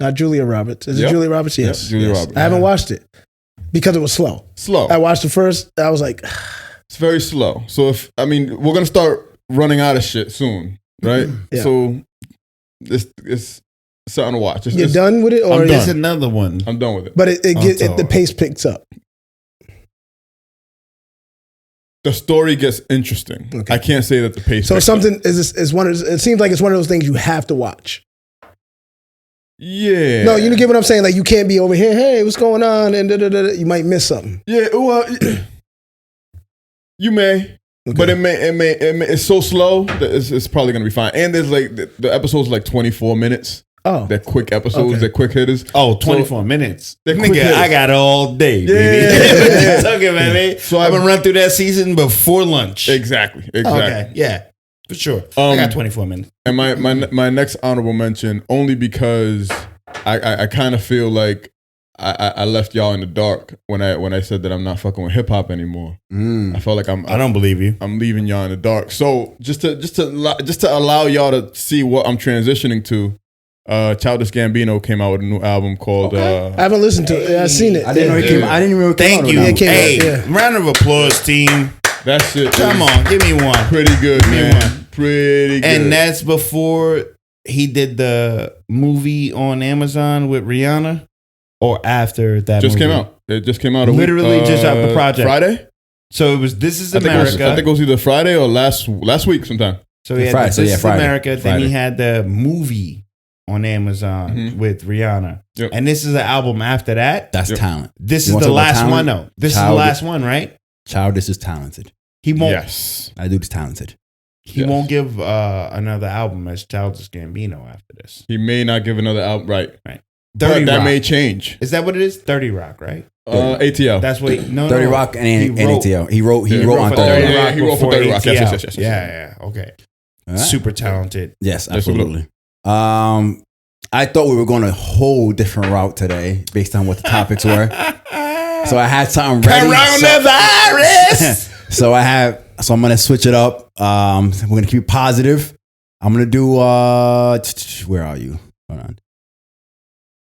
not Julia Roberts? Is it Yep. Julia Roberts? Yep, Yes. Julia Yes. Roberts. I haven't watched it because it was slow. Slow. I watched the first. I was like, It's very slow. So we're gonna start running out of shit soon, right? Yeah. So it's something to watch. you're done with it, or I'm There's done. another one. I'm done with it. But the all. pace picks up. The story gets interesting. Okay. I can't say that the pace. So picks up. something is one. It seems like it's one of those things you have to watch. Yeah. No, you get what I'm saying. Like you can't be over here. Hey, what's going on? And you might miss something. Yeah. Well, you may. Okay. But it may, it's so slow that it's probably gonna be fine. And there's like the episodes like 24 minutes. Oh, They're quick episodes. Okay. They're quick hitters. Oh, 24 minutes. They're quick Nigga, hitters. I got all day, baby. Yeah. It's okay, man. So I'm I've- gonna run through that season before lunch. Exactly. Okay, yeah, for sure. I got 24 minutes. And my next honorable mention, only because I kind of feel like I left y'all in the dark when I said that I'm not fucking with hip hop anymore. I felt like I don't believe you. I'm leaving y'all in the dark. So just to allow y'all to see what I'm transitioning to, Childish Gambino came out with a new album called. I haven't listened to it. I've seen it. I didn't know he Yeah. came. I didn't even know he came Thank out you. with it came Hey, out, yeah. round of applause, team. That shit. Come is on, give me one. pretty good, me man. one. Pretty good. And that's before he did the movie on Amazon with Rihanna, or after that just movie? came out. It just came out. Literally just out the project. Friday. So it was This Is I think America. it was either Friday or last week sometime. So he had Friday, This so yeah, Is Friday. America. Then Friday. he had the movie on Amazon Mhm. with Rihanna. Yep. And this is an album after that. That's Yep. talent. This You is wanna the talk about last talent? one, though. This is the Childish- last one, right? Childish is talented. He won't. Yes. That dude is talented. He Yes. won't give another album as Childish Gambino after this. He may not give another album. Right. Dirty But that Rock. may change. Is that what it is? 30 Rock, right? ATL. That's what. No, 30 no. Rock and He wrote- ATL. He wrote Yeah, on for 30 30 Rock. Yeah, Rock he wrote for before 30 Rock. Yes, ATL. yes, yes. Yeah. Okay. All right. Super talented. Yes, Yes, we will. absolutely. I thought we were going a whole different route today based on what the topics were. So I had something ready. Coronavirus. So I have So I'm gonna switch it up. We're gonna keep it positive. I'm gonna do where are you? Hold on.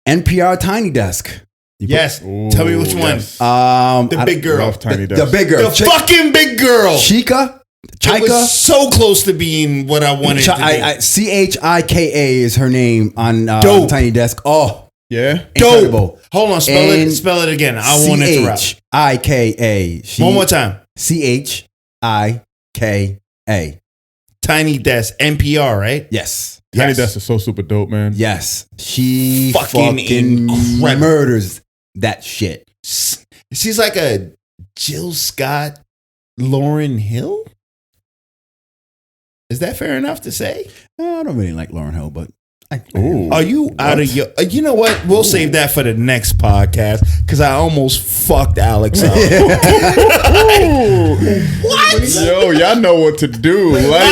NPR Tiny Desk. Yes. Ooh, Tell me which one. yes. The big girl. Love Tiny The Desk. big girl. The fucking big girl. Chica. It Chika. was so close to being what I wanted to be. Chika is her name on Dope. Tiny Desk. Oh, Yeah. incredible. Hold on, spell it again. I won't interrupt. Chika. One more time. Chika. Tiny Desk, NPR, right? Yes. Tiny Yes. Desk is so super dope, man. Yes. She Fucking fucking incredible. murders that shit. She's like a Jill Scott, Lauryn Hill. Is that fair enough to say? I don't really like Lauryn Hill, but Ooh. Are you out of your? You know what? We'll save that for the next podcast because I almost fucked Alex up. What? Yo, y'all know what to do. Like,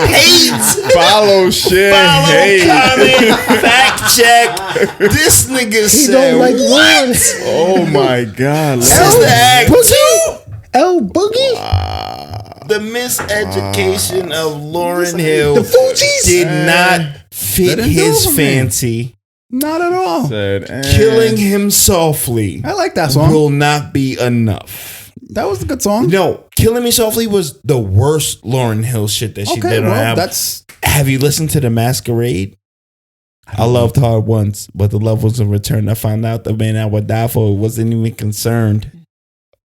hate, follow, share, hate. comment, fact check. This nigga He said, don't like "What? Lauren. Oh my God. This is the act two. L Boogie. The miseducation of Lauryn Hill The Fugees. did not fit Didn't do his it for me. fancy. not at all. Said, Killing him softly I like that song. will not be enough. That was a good song. No, Killing Me Softly was the worst Lauryn Hill shit that she Okay, did on well, her album. that's Have you listened to The Masquerade? I loved hard once, but the love was a return. I found out the man I would die for wasn't even concerned.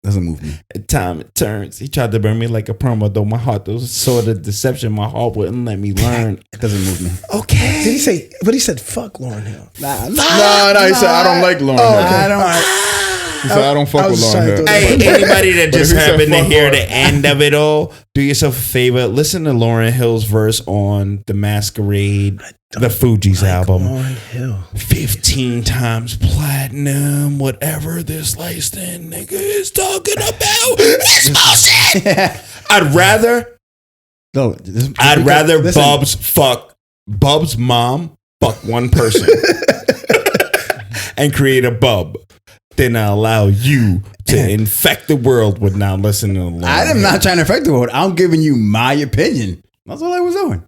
doesn't move me. At time it turns. He tried to burn me like a perma, though my heart was sort of deception. My heart wouldn't let me learn. It doesn't move me. Okay. Did he say? But he said, "Fuck Lauren Hill." No, he said, I don't like Lauryn Hill. okay. I don't. All right. He said, I don't fuck I with was just Lauryn trying Hill. to Hey, anybody that But just if he said happened to fuck hear Lauren- the end of it all, do yourself a favor. Listen to Lauryn Hill's verse on The Masquerade, the Fugees album. Lauren Hill. 15 times platinum, whatever this light skinned nigga is talking about. It's bullshit. I'd rather No, Bub's mom fuck one person and create a bub than I allow you to infect the world with now listening to Lauryn I am Hill. not trying to affect the world. I'm giving you my opinion. That's all I was doing.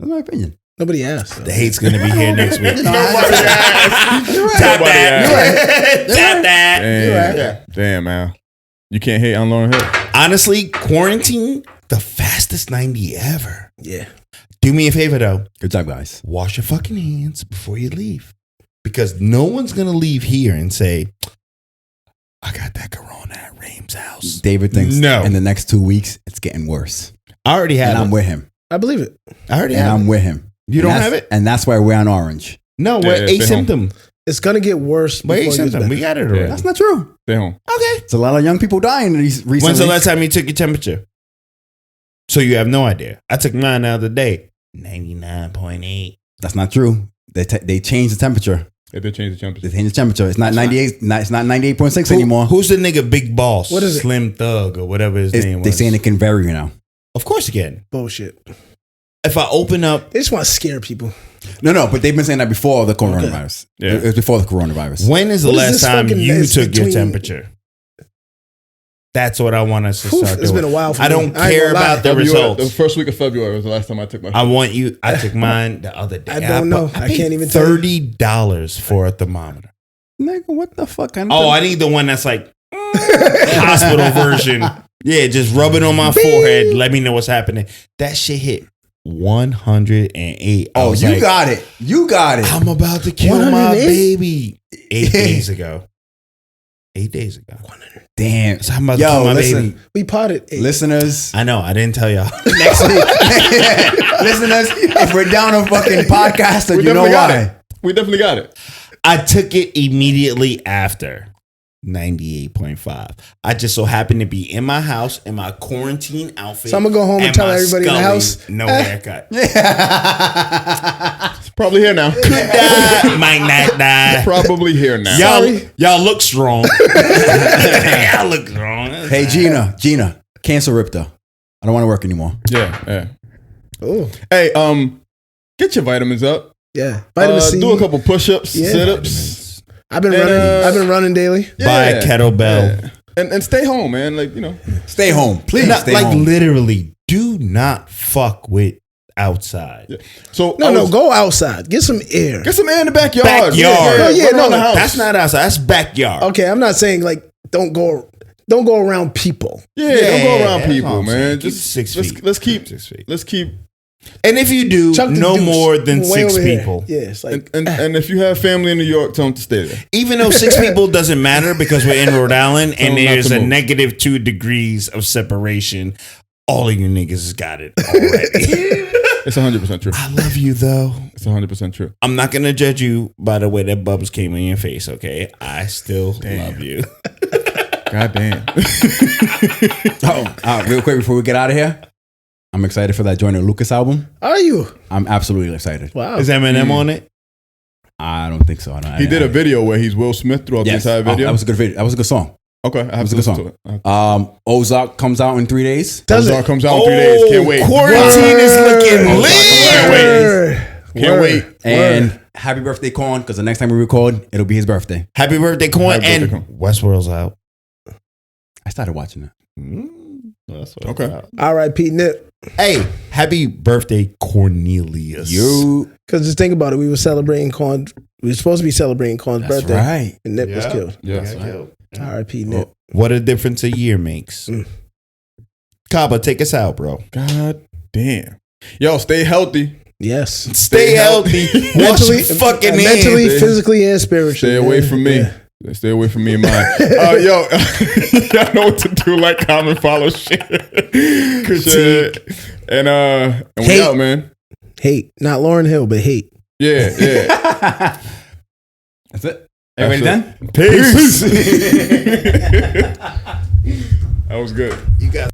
That's my opinion. Nobody asked. The hate's gonna be here next week. You know, I- Tap Nobody that. Tap that. Damn, man. You can't hate on Lauryn Hill. Honestly, quarantine, the fastest 90 ever. Yeah. Do me a favor though. Good job, guys. Wash your fucking hands before you leave. Because no one's gonna leave here and say, I got that corona at Reem's house. David thinks No. in the next 2 weeks it's getting worse, I already have and I'm it. with him. I believe it. I already And have I'm it. with him. You And don't that's- have it? and that's why we're on orange. No, we're Yeah, stay home. asymptom. It's gonna get worse. We're before it gets asymptom. better. We got it already. That's not true. Stay home. Okay. It's a lot of young people dying recently. When's the last time you took your temperature? So you have no idea. I took mine the other day. 99.8. That's not true. They changed the temperature. They did change the temperature. They changed the temperature. It's not 98. It's not 98.6 anymore. Who's the nigga Big Boss? What is it? Slim Thug or whatever his name was. They saying it can vary now. Of course you can. Bullshit. If I open up, They just want to scare people. No, but they've been saying that before the coronavirus. Yeah. It was before the coronavirus. when is the What is last this time fucking you mess took your between- temperature? That's what I want us to Oof, start it's doing. been a while for I me. don't I ain't care gonna lie. about the February- results. The first week of February was the last time I took my. I want you. I took mine the other day. I don't know. I paid can't even tell you. $30 for a thermometer. Nigga, what the fuck? Oh, I need the one that's like hospital version. Yeah, just rub it on my forehead. Let me know what's happening. That shit hit 108. I Oh, was you like, got it. You got it. I'm about to kill my 108? baby. 8 days ago. 8 days ago. Damn. So I'm about to Yo, kill my listen, baby. We potted. listeners. I know. I didn't tell y'all. Next week, listeners, if we're down a fucking podcaster, We you know definitely got why. it. We definitely got it. I took it immediately after 98.5. I just so happened to be in my house in my quarantine outfit. So I'm gonna go home and tell my everybody in the Scully, house, no haircut. It's probably here now. Could die, might not die. Probably here now. Y'all look strong. Y'all look strong. Hey, Gina, cancel Ripta. I don't want to work anymore. Yeah. Oh, Hey, get your vitamins up. yeah. Vitamin C. Do a couple push-ups, Yeah. sit-ups. I've been And, running. I've been running daily. Buy a kettlebell. Yeah. And stay home, man. Like, Stay home, please. Not, stay like home. literally, do not fuck with outside. Yeah. So No, go outside. Get some air. Get some air in the backyard. Backyard. Run around the house. That's not outside. That's backyard. Okay, I'm not saying like don't go around people. Yeah, don't go around that's what people, I'm man. saying. Just Keep 6 feet. Let's keep 6 feet. Let's keep. And if you do, Chuck the no deuce more than way 6 over here. people. Yeah, it's like And if you have family in New York, tell them to stay there. Even though 6 people doesn't matter because we're in Rhode Island Tell and them not there's to a move. negative 2 degrees of separation, all of you niggas has got it already. It's 100% true. I love you though. It's 100% true. I'm not gonna judge you by the way that bubbles came in your face, okay? I still love you. God damn. Real quick before we get out of here, I'm excited for that Joyner Lucas album. are you? I'm absolutely excited. Wow. Is Eminem on it? I don't think so. He did a video where he's Will Smith throughout Yes. the entire video. That was a good video. That was a good song. Okay, I have That was to a good listen to it. Ozark comes out in 3 days. Does Ozark it? comes out in 3 days. Can't wait. Quarantine is looking Ozark lit. Can't wait. Word. Can't wait. And happy birthday, Corn, because the next time we record, it'll be his birthday. Happy birthday, Coin. Happy And birthday, Westworld's out. I started watching it. Okay. R.I.P. Nip. Hey, happy birthday, Cornelius. Because just think about it, we were supposed to be celebrating Corn's That's birthday, right. and Nip was killed. Yes. R.I.P. Nip. What a difference a year makes. Kaba, take us out, bro. God damn. Yo, stay healthy. Yes. Stay healthy. Wash your fucking mentally, hands. physically, and spiritually. Stay away man. from me. Yeah. Stay away from me and mine. Yo, y'all know what to do. Like, comment, follow, share. Critique. And we Hate. out, man. Hate. Not Lauryn Hill, but hate. Yeah. That's it. Everybody done? Peace. That was good. You got